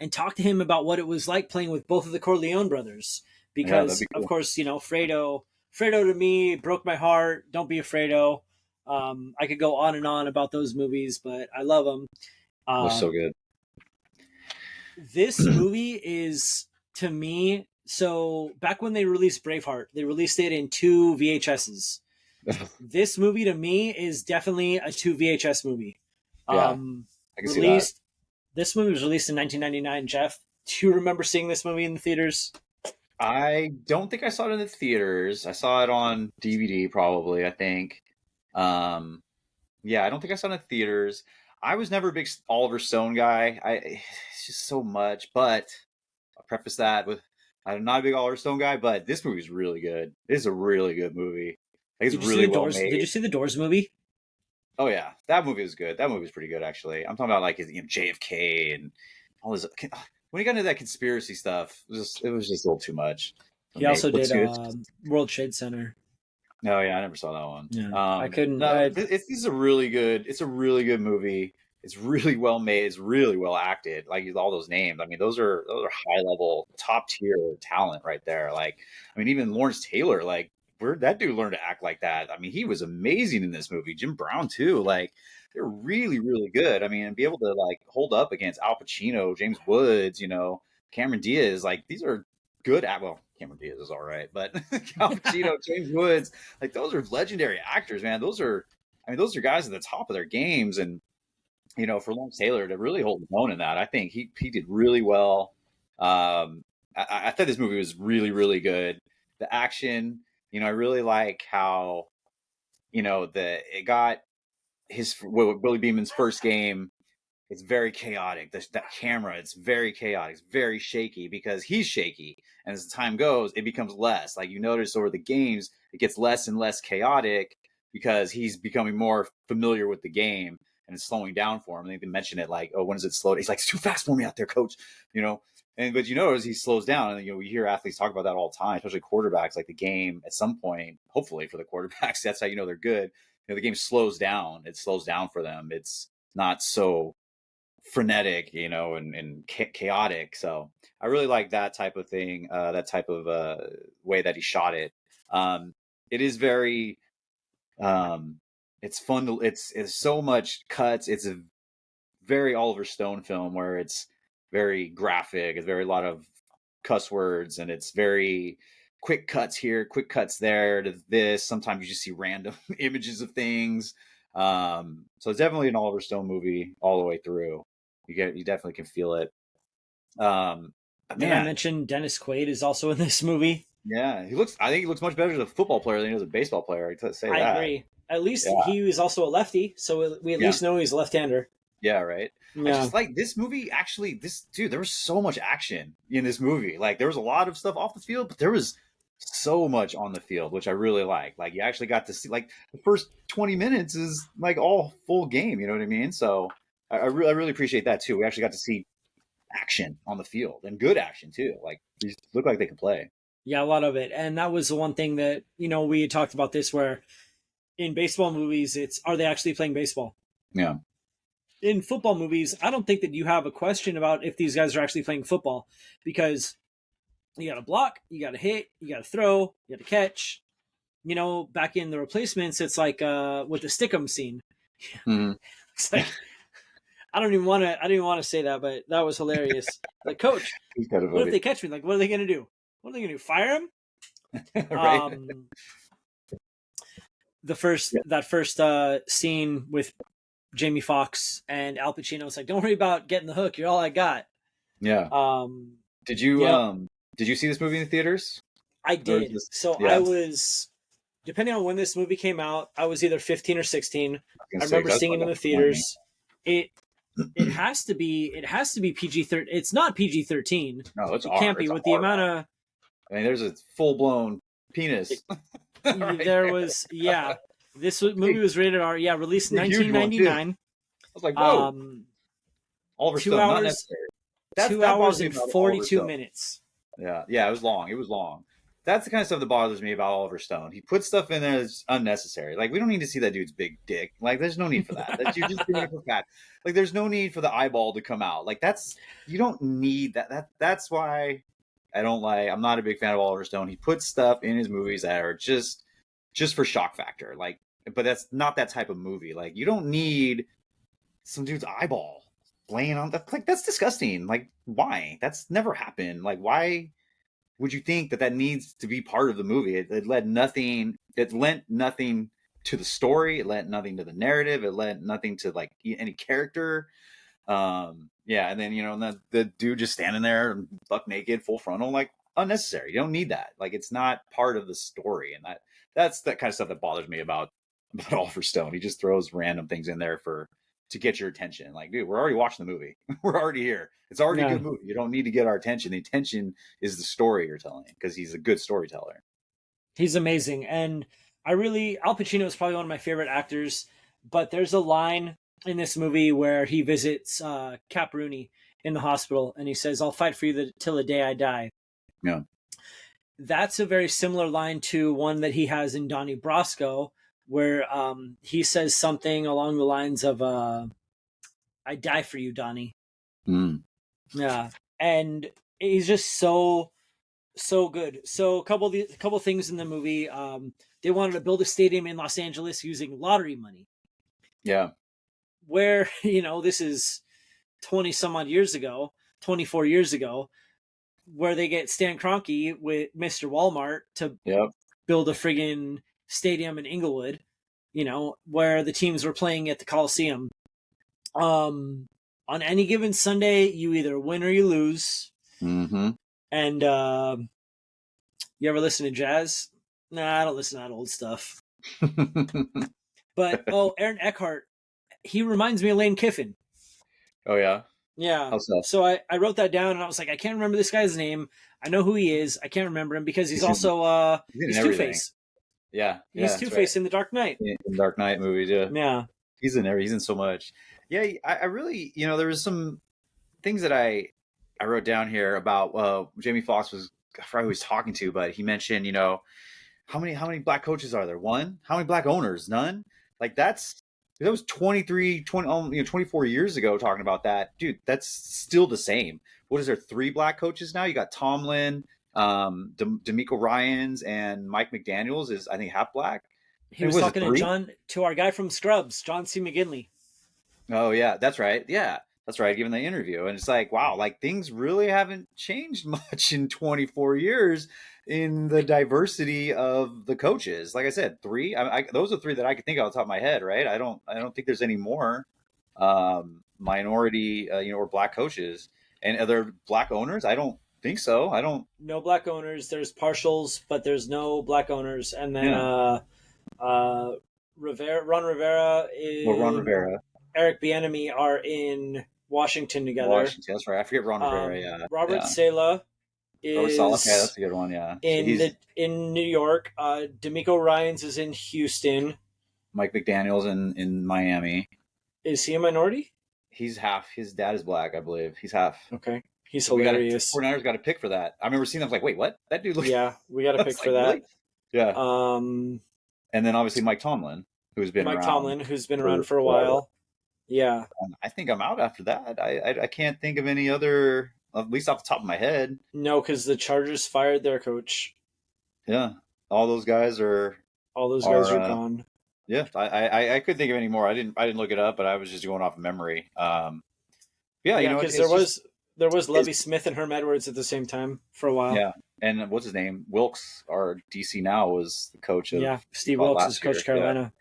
[SPEAKER 1] and talk to him about what it was like playing with both of the Corleone brothers. Because, of course, Fredo to me broke my heart. Don't be a Fredo. I could go on and on about those movies, but I love them.
[SPEAKER 2] It was so good.
[SPEAKER 1] This movie is, to me, so back when they released Braveheart, they released it in 2 VHSs. This movie, to me, is definitely a 2 VHS movie.
[SPEAKER 2] I can see that.
[SPEAKER 1] This movie was released in 1999. Jeff, do you remember seeing this movie in the theaters?
[SPEAKER 2] I don't think I saw it in the theaters. I saw it on DVD, probably, I think. I don't think I saw it in the theaters. I was never a big Oliver Stone guy. It's just so much, but I'll preface that with I'm not a big Oliver Stone guy, but this movie is really good. It is a really good movie. It's really well made.
[SPEAKER 1] Did you see the Doors movie?
[SPEAKER 2] Oh yeah, that movie was good. That movie was pretty good, actually. I'm talking about like JFK and all this. When he got into that conspiracy stuff, it was just a little too much.
[SPEAKER 1] He also did World Trade Center.
[SPEAKER 2] No, I never saw that one.
[SPEAKER 1] Yeah, I couldn't.
[SPEAKER 2] No, it's a really good. It's a really good movie. It's really well made. It's really well acted. Like all those names. I mean, those are high level, top tier talent right there. Like, I mean, even Lawrence Taylor. Like, where'd that dude learn to act like that? I mean, he was amazing in this movie. Jim Brown too. Like, they're really, really good. I mean, and be able to like hold up against Al Pacino, James Woods, Cameron Diaz. Like, these are good Cameron Diaz is all right, but Al Pacino, James Woods, like those are legendary actors, man. Those are guys at the top of their games, and for Lawrence Taylor to really hold his own in that, I think he did really well. I thought this movie was really, really good. The action, I really like how, it got Willie Beeman's first game. It's very chaotic. That camera, it's very chaotic. It's very shaky because he's shaky. And as the time goes, it becomes less. Like you notice over the games, it gets less and less chaotic because he's becoming more familiar with the game and it's slowing down for him. And they mention it like, oh, when does it slow? He's like, it's too fast for me out there, coach. But you notice he slows down. And, we hear athletes talk about that all the time, especially quarterbacks, like the game at some point, hopefully for the quarterbacks, that's how they're good. The game slows down. It slows down for them. It's not so frenetic, and chaotic. So I really like that type of thing, that type of way that he shot it. It is very it's fun to it's so much cuts. It's a very Oliver Stone film where it's very graphic. It's very a lot of cuss words, and it's very quick cuts here, quick cuts there to this. Sometimes you just see random images of things. So it's definitely an Oliver Stone movie all the way through. You definitely can feel it.
[SPEAKER 1] Did I
[SPEAKER 2] Man,
[SPEAKER 1] mention Dennis Quaid is also in this movie?
[SPEAKER 2] yeah, I think he looks much better as a football player than he does a baseball player. I could say
[SPEAKER 1] I
[SPEAKER 2] that.
[SPEAKER 1] agree. At least
[SPEAKER 2] Yeah,
[SPEAKER 1] he was also a lefty, so we at
[SPEAKER 2] yeah,
[SPEAKER 1] least know he's a left-hander.
[SPEAKER 2] yeah. Right. I
[SPEAKER 1] Yeah,
[SPEAKER 2] just like this movie. Actually, this dude, there was so much action in this movie. Like there was a lot of stuff off the field, but there was so much on the field, which I really like. Like you actually got to see like the first 20 minutes is like all full game. You know what I mean? So I really appreciate that too. We actually got to see action on the field and good action too. Like these look like they can play.
[SPEAKER 1] yeah, a lot of it, and that was the one thing that we had talked about this where in baseball movies, it's are they actually playing baseball?
[SPEAKER 2] Yeah.
[SPEAKER 1] In football movies, I don't think that you have a question about if these guys are actually playing football because you got to block, you got to hit, you got to throw, you got to catch. Back in the replacements, it's like with the Stickum scene.
[SPEAKER 2] Mm-hmm.
[SPEAKER 1] It's like I didn't even want to say that, but that was hilarious. Like, coach,
[SPEAKER 2] He's kind of
[SPEAKER 1] what if
[SPEAKER 2] funny.
[SPEAKER 1] they catch me? Like, what are they gonna do? What are they gonna do? Fire him?
[SPEAKER 2] Right.
[SPEAKER 1] That first scene with Jamie Foxx and Al Pacino. It's like, don't worry about getting the hook. You're all I got.
[SPEAKER 2] Yeah.
[SPEAKER 1] Um,
[SPEAKER 2] Did you
[SPEAKER 1] yeah,
[SPEAKER 2] did you see this movie in the theaters?
[SPEAKER 1] I
[SPEAKER 2] Or is
[SPEAKER 1] did.
[SPEAKER 2] this
[SPEAKER 1] So I
[SPEAKER 2] yeah, I was
[SPEAKER 1] was, depending on when this movie came out, I was either 15 or 16.
[SPEAKER 2] gonna
[SPEAKER 1] I
[SPEAKER 2] say
[SPEAKER 1] remember
[SPEAKER 2] 'cause that's
[SPEAKER 1] seeing it
[SPEAKER 2] probably
[SPEAKER 1] in
[SPEAKER 2] about
[SPEAKER 1] the
[SPEAKER 2] the time me.
[SPEAKER 1] theaters. It it has to be PG-13. It's not PG-13.
[SPEAKER 2] No, it's
[SPEAKER 1] It can't
[SPEAKER 2] R.
[SPEAKER 1] be
[SPEAKER 2] It's a
[SPEAKER 1] with the
[SPEAKER 2] hard
[SPEAKER 1] amount
[SPEAKER 2] R.
[SPEAKER 1] of
[SPEAKER 2] I mean, there's a full blown
[SPEAKER 1] it,
[SPEAKER 2] penis right
[SPEAKER 1] there
[SPEAKER 2] there.
[SPEAKER 1] was. Yeah, movie
[SPEAKER 2] Big,
[SPEAKER 1] was rated R. Yeah, released
[SPEAKER 2] big huge one too. I
[SPEAKER 1] 1999.
[SPEAKER 2] was like, whoa,
[SPEAKER 1] Um,
[SPEAKER 2] Oliver
[SPEAKER 1] two
[SPEAKER 2] Stone, not
[SPEAKER 1] hours
[SPEAKER 2] necessary.
[SPEAKER 1] two
[SPEAKER 2] That
[SPEAKER 1] hours
[SPEAKER 2] bothers me
[SPEAKER 1] and
[SPEAKER 2] about Oliver
[SPEAKER 1] 42
[SPEAKER 2] Stone.
[SPEAKER 1] minutes.
[SPEAKER 2] Yeah, yeah, it was long. It was long. That's the kind of stuff that bothers me about Oliver Stone. He puts stuff in there that's unnecessary. Like we don't need to see that dude's big dick. Like there's no need for that. That's you're just doing it for fat. Like there's no need for the eyeball to come out. Like that's you don't need that. That's why I don't like. I'm not a big fan of Oliver Stone. He puts stuff in his movies that are just for shock factor. Like, but that's not that type of movie. Like you don't need some dude's eyeball laying on that. Like that's disgusting. Like why? That's never happened. Like why? Would you think that that needs to be part of the movie? It led nothing. It lent nothing to the story. It lent nothing to the narrative. It lent nothing to like any character. Yeah, and then the dude just standing there buck naked, full frontal, like unnecessary. You don't need that. Like it's not part of the story, and that's that kind of stuff that bothers me about Oliver Stone. He just throws random things in there to get your attention. Like, dude, we're already watching the movie. We're already here. It's already a
[SPEAKER 1] Yeah,
[SPEAKER 2] good movie. You don't need to get our attention. The attention is the story you're telling because he's a good storyteller.
[SPEAKER 1] he's amazing, and Al Pacino is probably one of my favorite actors. But there's a line in this movie where he visits Cap Rooney in the hospital, and he says, "I'll fight for you till the day I die."
[SPEAKER 2] Yeah.
[SPEAKER 1] That's a very similar line to one that he has in Donnie Brasco, where he says something along the lines of "I die for you, Donnie."
[SPEAKER 2] Mm.
[SPEAKER 1] Yeah, and he's just so good. So a couple things in the movie. They wanted to build a stadium in Los Angeles using lottery money.
[SPEAKER 2] Yeah.
[SPEAKER 1] Where this is 20 some odd years ago, 24 years ago, where they get Stan Kroenke with Mr. Walmart to
[SPEAKER 2] Yep.
[SPEAKER 1] build a friggin' stadium in Inglewood. Where the teams were playing at the Coliseum. On any given Sunday, you either win or you lose.
[SPEAKER 2] Mm-hmm.
[SPEAKER 1] And you ever listen to jazz? Nah, I don't listen to that old stuff. But Aaron Eckhart, he reminds me of Lane Kiffin.
[SPEAKER 2] Oh yeah.
[SPEAKER 1] Yeah.
[SPEAKER 2] How so?
[SPEAKER 1] So I wrote that down and I was like, I can't remember this guy's name. I know who he is. I can't remember him because he's also
[SPEAKER 2] He's
[SPEAKER 1] he's
[SPEAKER 2] in
[SPEAKER 1] Two
[SPEAKER 2] everything.
[SPEAKER 1] Face.
[SPEAKER 2] Yeah. Yeah.
[SPEAKER 1] He's Two
[SPEAKER 2] That's right.
[SPEAKER 1] Face in the Dark Knight.
[SPEAKER 2] In Dark Knight movies. Yeah.
[SPEAKER 1] Yeah.
[SPEAKER 2] He's in there. He's in so much. Yeah. I really, there was some things that I wrote down here about Jamie Foxx was I forgot who he was talking to, but he mentioned, how many black coaches are there? One. How many black owners? None. Like that was 24 years ago talking about that. Dude, that's still the same. What is there? 3 black coaches now? You got Tomlin, D'Amico Ryans, and Mike McDaniels is I think half black.
[SPEAKER 1] He was
[SPEAKER 2] was it
[SPEAKER 1] talking
[SPEAKER 2] three?
[SPEAKER 1] to our guy from Scrubs, John C. McGinley.
[SPEAKER 2] Oh yeah, that's right. Yeah, that's right. Giving the interview, and it's like, wow, like things really haven't changed much in 24 years in the diversity of the coaches. Like I said, three. Those are three that I could think of off the top of my head. Right? I don't think there's any more minority, or black coaches and other black owners. I don't think so. I don't.
[SPEAKER 1] No black owners. There's partials, but there's no black owners. And then
[SPEAKER 2] Yeah.
[SPEAKER 1] uh, Ron Rivera,
[SPEAKER 2] Well, Ron
[SPEAKER 1] and
[SPEAKER 2] Rivera,
[SPEAKER 1] Eric Bieniemy are in Washington together.
[SPEAKER 2] Washington. That's right. I forget Ron Rivera. Yeah,
[SPEAKER 1] Robert
[SPEAKER 2] yeah.
[SPEAKER 1] Sala
[SPEAKER 2] Robert Saleh. Yeah,
[SPEAKER 1] is
[SPEAKER 2] that's a good one. Yeah,
[SPEAKER 1] in New York. D'Amico Ryans is in Houston.
[SPEAKER 2] Mike McDaniel's in Miami.
[SPEAKER 1] Is he a minority?
[SPEAKER 2] He's half. His dad is black, I believe. He's half.
[SPEAKER 1] Okay, he's
[SPEAKER 2] So
[SPEAKER 1] hilarious.
[SPEAKER 2] 49ers got to pick for that. I remember seeing them. I was like, wait, what? That dude looks.
[SPEAKER 1] Yeah, we got to pick for that.
[SPEAKER 2] Really? Yeah. And then obviously Mike Tomlin, who's been
[SPEAKER 1] around for a while. Yeah.
[SPEAKER 2] I think I'm out after that. I can't think of any other, at least off the top of my head.
[SPEAKER 1] No, because the Chargers fired their coach.
[SPEAKER 2] Yeah, all those guys are
[SPEAKER 1] gone.
[SPEAKER 2] Yeah, I couldn't think of any more. I didn't look it up, but I was just going off of memory. Yeah,
[SPEAKER 1] because there was Lovie Smith and Herm Edwards at the same time for a while.
[SPEAKER 2] Yeah, and what's his name? Wilkes, our DC now, was the coach of.
[SPEAKER 1] Yeah, Steve Wilkes is coach of Carolina.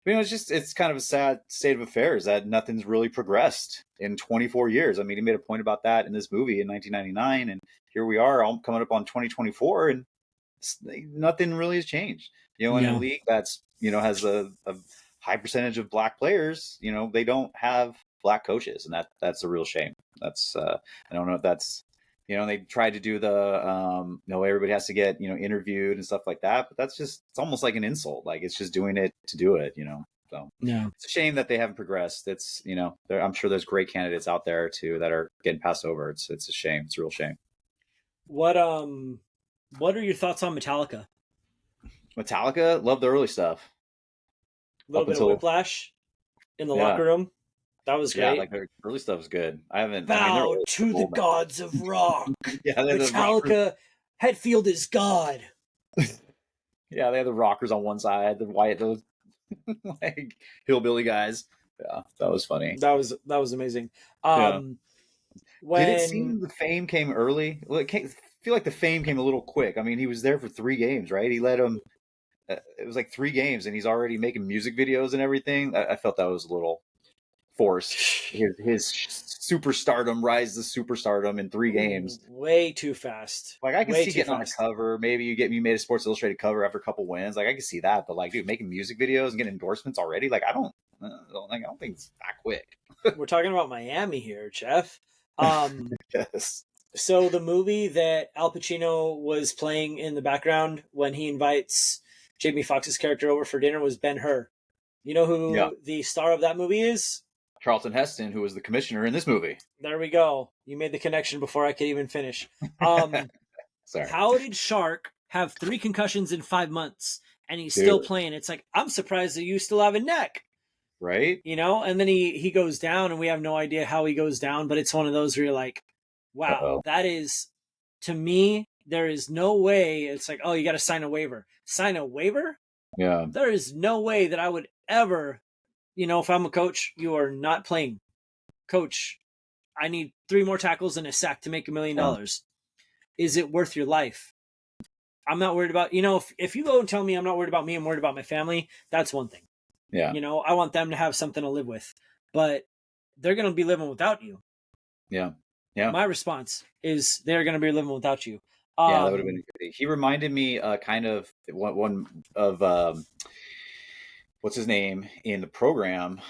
[SPEAKER 2] Yeah. It's kind of a sad state of affairs that nothing's really progressed in 24 years. I mean, he made a point about that in this movie in 1999, and here we are, coming up on 2024, and nothing really has changed. In a league that's has a high percentage of black players, they don't have black coaches, and that's a real shame. That's I don't know if that's they tried to do the everybody has to get interviewed and stuff like that, but it's almost like an insult. Like it's just doing it to do it. So
[SPEAKER 1] yeah,
[SPEAKER 2] it's a shame that they haven't progressed. It's I'm sure there's great candidates out there too that are getting passed over. It's a shame. It's a real shame.
[SPEAKER 1] What are your thoughts on Metallica?
[SPEAKER 2] Metallica, love the early stuff.
[SPEAKER 1] A little bit of whiplash in the locker room. That was great.
[SPEAKER 2] Yeah, like their early stuff was good. I haven't
[SPEAKER 1] bow to the gods of rock. Metallica, Hetfield is God.
[SPEAKER 2] Yeah, they had the rockers on one side, those like hillbilly guys. Yeah, that was funny.
[SPEAKER 1] That was amazing.
[SPEAKER 2] Did it seem the fame came early? Well, I feel like the fame came a little quick. I mean, he was there for 3 games, right? He led them. It was like 3 games, and he's already making music videos and everything. I felt that was a little forced. His superstardom rise to superstardom in 3 games.
[SPEAKER 1] Way too fast.
[SPEAKER 2] Like I can see getting on a cover. Maybe you made a Sports Illustrated cover after a couple wins. Like I can see that, but like, dude, making music videos and getting endorsements already. Like I don't think it's that quick.
[SPEAKER 1] We're talking about Miami here, Jeff.
[SPEAKER 2] Yes.
[SPEAKER 1] So the movie that Al Pacino was playing in the background when he invites Jamie Foxx's character over for dinner was Ben-Hur. You know who the star of that movie is?
[SPEAKER 2] Charlton Heston, who was the commissioner in this movie.
[SPEAKER 1] There we go. You made the connection before I could even finish.
[SPEAKER 2] Sorry.
[SPEAKER 1] How did Shark have 3 concussions in 5 months and he's still playing? It's like, I'm surprised that you still have a neck.
[SPEAKER 2] Right?
[SPEAKER 1] And then he goes down and we have no idea how he goes down, but it's one of those where you're like, wow, that is, to me, there is no way. It's like, oh, you got to sign a waiver. Sign a waiver?
[SPEAKER 2] Yeah.
[SPEAKER 1] There is no way that I would ever, if I'm a coach, you are not playing. Coach, I need 3 more tackles and a sack to make $1 million. Is it worth your life? I'm not worried about, if you go and tell me I'm not worried about me, I'm worried about my family, that's one thing.
[SPEAKER 2] Yeah.
[SPEAKER 1] I want them to have something to live with, but they're going to be living without you.
[SPEAKER 2] Yeah. Yeah.
[SPEAKER 1] My response is they're going to be living without you.
[SPEAKER 2] Yeah, that would have been good. He reminded me kind of one of what's his name in the program?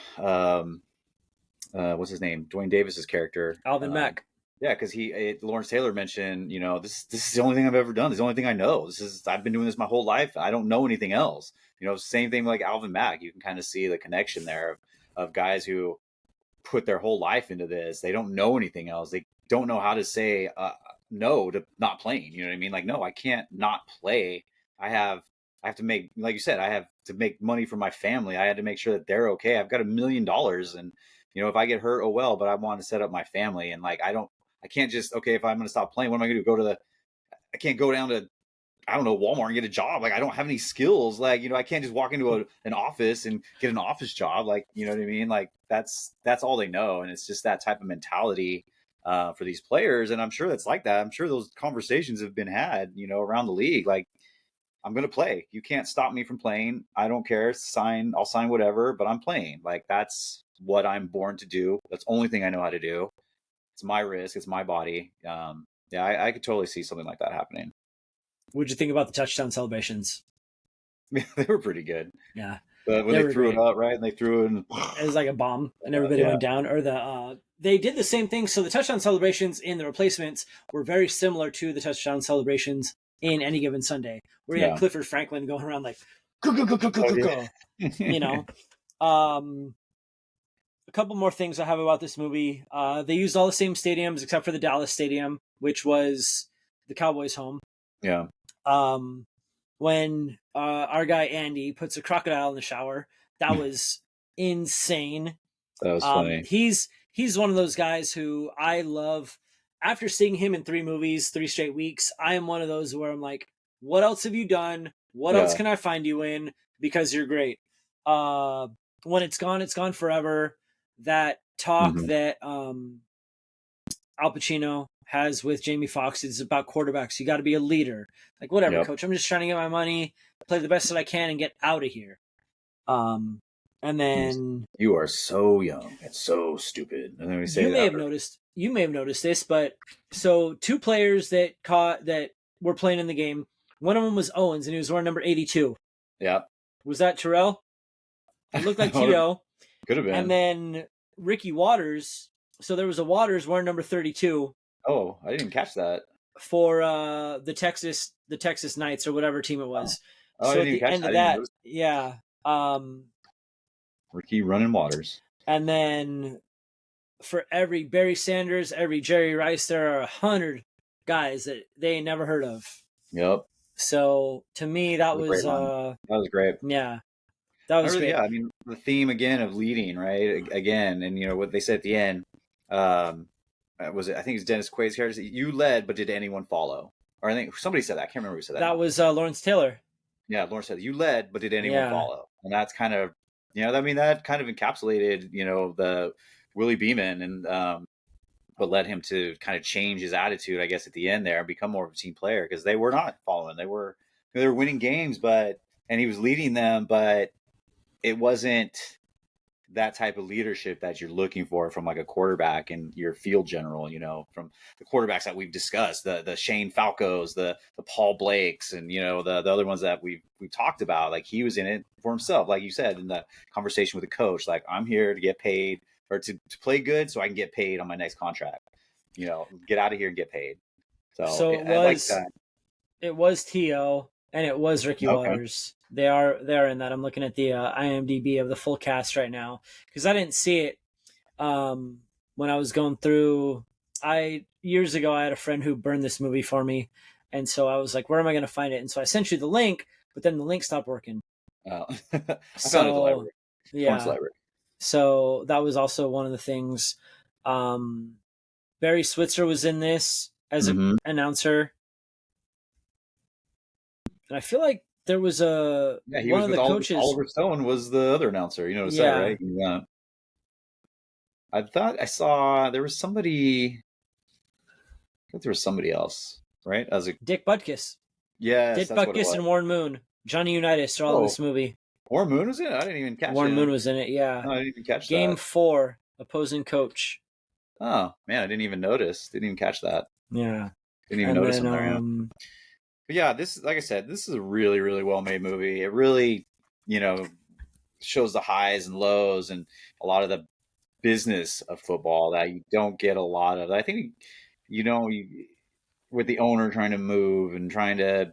[SPEAKER 2] What's his name? Dwayne Davis's character,
[SPEAKER 1] Alvin Mack.
[SPEAKER 2] Yeah, because Lawrence Taylor mentioned, this is the only thing I've ever done. This is the only thing I know. I've been doing this my whole life. I don't know anything else. Same thing like Alvin Mack. You can kind of see the connection there of guys who put their whole life into this. They don't know anything else. They don't know how to say no to not playing. You know what I mean? Like, no, I can't not play. I have to make, like you said, I have to make money for my family. I had to make sure that they're okay. I've got $1 million, and if I get hurt, oh well. But I want to set up my family, and like I can't just, okay, if I'm going to stop playing, what am I going to do? I can't go down to I don't know, Walmart and get a job. Like, I don't have any skills. Like, I can't just walk into an office and get an office job. Like, you know what I mean? Like, that's all they know. And it's just that type of mentality for these players. And I'm sure that's like that. I'm sure those conversations have been had, around the league. Like, I'm going to play. You can't stop me from playing. I don't care. I'll sign whatever, but I'm playing. Like, that's what I'm born to do. That's the only thing I know how to do. It's my risk. It's my body. Yeah, I could totally see something like that happening.
[SPEAKER 1] What'd you think about the touchdown celebrations?
[SPEAKER 2] They were pretty good.
[SPEAKER 1] Yeah.
[SPEAKER 2] But when they threw it up, right? And they threw it, and
[SPEAKER 1] it was like a bomb, and everybody went down. Or they did the same thing. So the touchdown celebrations in the replacements were very similar to the touchdown celebrations in Any Given Sunday, where you had Clifford Franklin going around like, go, go, go, go, go, go, go. A couple more things I have about this movie. They used all the same stadiums except for the Dallas Stadium, which was the Cowboys' home.
[SPEAKER 2] Yeah.
[SPEAKER 1] When our guy Andy puts a crocodile in the shower, that was insane.
[SPEAKER 2] That was funny.
[SPEAKER 1] He's one of those guys who I love. After seeing him in 3 movies, 3 straight weeks, I am one of those where I'm like, what else have you done? What else can I find you in? Because you're great. When it's gone forever. That talk that Al Pacino has with Jamie Foxx is about quarterbacks. You got to be a leader. Like, whatever, coach. I'm just trying to get my money, play the best that I can, and get out of here. And then
[SPEAKER 2] you are so young and so stupid. And then we say
[SPEAKER 1] you may have noticed this, but so 2 players that were playing in the game. One of them was Owens, and he was wearing number 82.
[SPEAKER 2] Yeah.
[SPEAKER 1] Was that Terrell? It looked like T.O.
[SPEAKER 2] Could have been.
[SPEAKER 1] And then Ricky Waters. So there was a Waters wearing number 32.
[SPEAKER 2] Oh, I didn't catch that.
[SPEAKER 1] For the Texas Knights or whatever team it was.
[SPEAKER 2] Oh,
[SPEAKER 1] so
[SPEAKER 2] I didn't
[SPEAKER 1] at the end of that, yeah.
[SPEAKER 2] Ricky running Waters.
[SPEAKER 1] And then for every Barry Sanders, every Jerry Rice, there are 100 guys that they ain't never heard of.
[SPEAKER 2] Yep.
[SPEAKER 1] So to me, that was
[SPEAKER 2] great.
[SPEAKER 1] Yeah. That was great.
[SPEAKER 2] Yeah, I mean, the theme again of leading, right? Again, and what they said at the end, was it? I think it was Dennis Quaid's character. You led, but did anyone follow? Or I think somebody said that. I can't remember who said that.
[SPEAKER 1] That was Lawrence Taylor.
[SPEAKER 2] Yeah, Lawrence said you led, but did anyone follow? And that's kind of, I mean, that kind of encapsulated, the Willie Beeman, and but led him to kind of change his attitude, I guess, at the end there and become more of a team player, because they were not following. They were winning games, and he was leading them, but it wasn't that type of leadership that you're looking for from like a quarterback and your field general, from the quarterbacks that we've discussed, the Shane Falcos, the Paul Blakes, and the other ones that we've talked about. Like, he was in it for himself, like you said in the conversation with the coach. Like, I'm here to get paid, or to play good so I can get paid on my next contract. Get out of here and get paid. So
[SPEAKER 1] it was T.O. and it was Ricky Waters. They are in that. I'm looking at the IMDb of the full cast right now, because I didn't see it when I was going through. Years ago, I had a friend who burned this movie for me, and so I was like, "Where am I going to find it?" And so I sent you the link, but then the link stopped working.
[SPEAKER 2] Oh, I found it at the library.
[SPEAKER 1] Yeah,
[SPEAKER 2] library.
[SPEAKER 1] So that was also one of the things. Barry Switzer was in this as an announcer, and I feel like there was one of the coaches.
[SPEAKER 2] Oliver Stone was the other announcer. You noticed that, right? Yeah. I thought I saw there was somebody. I thought there was somebody else, right?
[SPEAKER 1] Dick Butkus.
[SPEAKER 2] Yes,
[SPEAKER 1] Dick Butkus and Warren Moon, Johnny Unitas are all in this movie.
[SPEAKER 2] Warren Moon was in it? I didn't even catch it.
[SPEAKER 1] Warren Moon was in it. Yeah.
[SPEAKER 2] No, I didn't even catch
[SPEAKER 1] Game 4, opposing coach.
[SPEAKER 2] Oh man, I didn't even notice. Didn't even catch that.
[SPEAKER 1] Yeah.
[SPEAKER 2] Didn't even notice him there. But yeah, this, like I said, this is a really, really well-made movie. It really, shows the highs and lows and a lot of the business of football that you don't get a lot of. I think, with the owner trying to move and trying to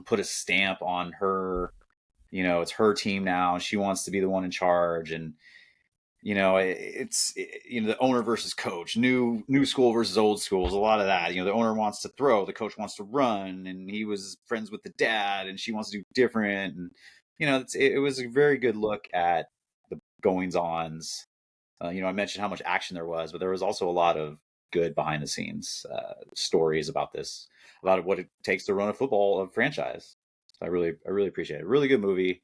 [SPEAKER 2] put a stamp on her, it's her team now, and she wants to be the one in charge, and it's the owner versus coach, new school versus old schools, a lot of that. The owner wants to throw, the coach wants to run, and he was friends with the dad, and she wants to do different. And it was a very good look at the goings-ons. I mentioned how much action there was, but there was also a lot of good behind the scenes stories about this, about what it takes to run a football franchise. So I really appreciate it. Really good movie.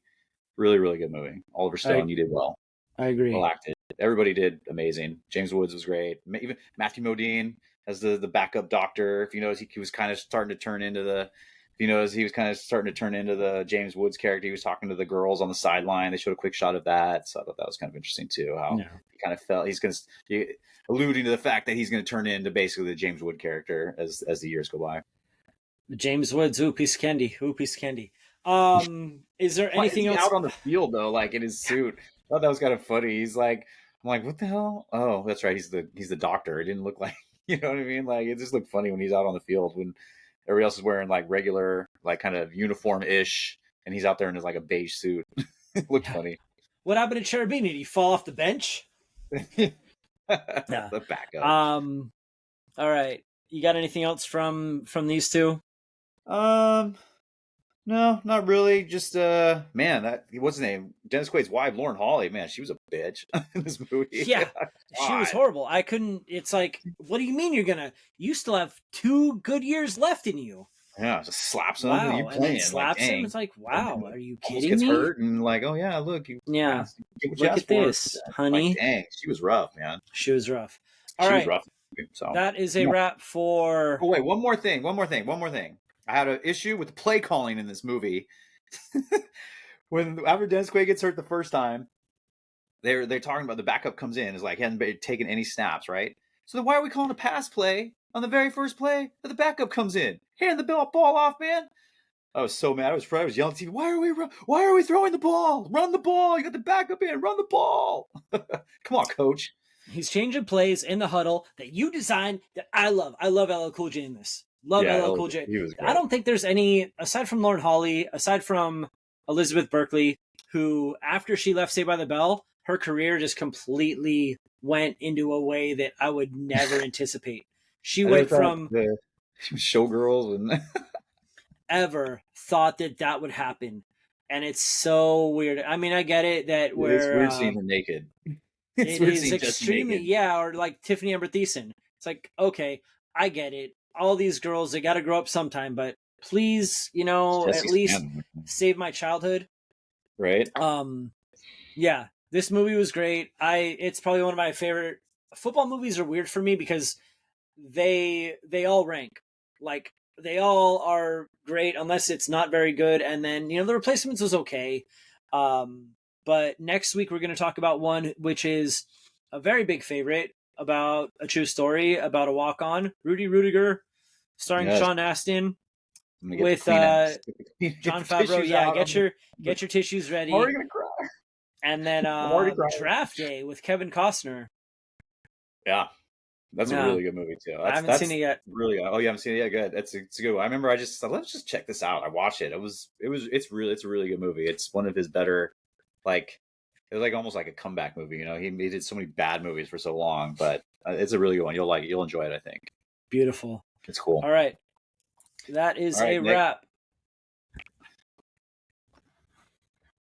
[SPEAKER 2] Really good movie. Oliver Stone, you did well.
[SPEAKER 1] I agree.
[SPEAKER 2] Well acted. Everybody did amazing. James Woods was great. Even Matthew Modine as the backup doctor. If you notice, he was kind of starting to turn into the. If you notice, he was kind of starting to turn into the James Woods character. He was talking to the girls on the sideline. They showed a quick shot of that, so I thought that was kind of interesting too. How he kind of felt alluding to the fact that he's going to turn into basically the James Wood character as the years go by.
[SPEAKER 1] James Woods, piece of candy, piece of candy. Is there anything else
[SPEAKER 2] out on the field though, like in his suit? I thought that was kind of funny. He's like, I'm like, what the hell? Oh, that's right. He's the doctor. It didn't look like, you know what I mean? Like, it just looked funny when he's out on the field when everybody else is wearing like regular, like kind of uniform ish, and he's out there in his like a beige suit. It looked funny.
[SPEAKER 1] What happened to Cherubini? Did he fall off the bench?
[SPEAKER 2] Yeah. The backup.
[SPEAKER 1] All right. You got anything else from these two?
[SPEAKER 2] No, not really. Just man, what's his name? Dennis Quaid's wife, Lauren Holly. Man, she was a bitch in this movie.
[SPEAKER 1] Yeah, she was horrible. I couldn't. It's like, what do you mean you still have 2 good years left in you?
[SPEAKER 2] Yeah, just slaps him.
[SPEAKER 1] Wow,
[SPEAKER 2] and then
[SPEAKER 1] slaps
[SPEAKER 2] like,
[SPEAKER 1] him. It's like, wow, are you kidding
[SPEAKER 2] gets
[SPEAKER 1] me?
[SPEAKER 2] Hurt and like, oh yeah, look,
[SPEAKER 1] look at this, honey.
[SPEAKER 2] Like, dang, she was rough, man.
[SPEAKER 1] She was rough. All right,
[SPEAKER 2] rough, so
[SPEAKER 1] that is a wrap for.
[SPEAKER 2] Oh wait, one more thing. I had an issue with the play calling in this movie. After Dennis Quaid gets hurt the first time, they're talking about the backup comes in, is like, he hadn't been taken any snaps, right? So then why are we calling a pass play on the very first play that the backup comes in? Hand the ball off, man. I was so mad. I was yelling at TV, why are we throwing the ball? Run the ball. You got the backup in. Run the ball. Come on, coach.
[SPEAKER 1] He's changing plays in the huddle that you designed that I love. I love LL Cool J in this. Love LL Cool J. I don't think there's any, aside from Lauren Holly, aside from Elizabeth Berkley, who after she left Saved by the Bell, her career just completely went into a way that I would never anticipate. She went from
[SPEAKER 2] Showgirls and
[SPEAKER 1] ever thought that would happen, and it's so weird. I mean, I get it that
[SPEAKER 2] it's weird seeing her naked.
[SPEAKER 1] It is extremely or like Tiffany Amber Thiessen. It's like, okay, I get it. All these girls, they got to grow up sometime, but please, at least save my childhood.
[SPEAKER 2] Right.
[SPEAKER 1] Yeah, this movie was great. It's probably one of my favorite. Football movies are weird for me because they all rank. Like, they all are great unless it's not very good. And then, The Replacements was okay. But next week we're going to talk about one which is a very big favorite, about a true story, about a walk-on, Rudy Rudiger, starring Sean Astin with John Favreau. Yeah, get your tissues ready.
[SPEAKER 2] I'm already gonna cry.
[SPEAKER 1] And then Draft Day with Kevin Costner.
[SPEAKER 2] Yeah, that's a really good movie too.
[SPEAKER 1] I haven't seen it yet.
[SPEAKER 2] Really? Oh, you haven't seen it yet? Good. It's a good one. I remember I just thought, let's just check this out. I watched it. It's a really good movie. It's one of his better. Like, it was like almost like a comeback movie. He did so many bad movies for so long, but it's a really good one. You'll enjoy it, I think.
[SPEAKER 1] Beautiful.
[SPEAKER 2] It's cool.
[SPEAKER 1] All right. That is a wrap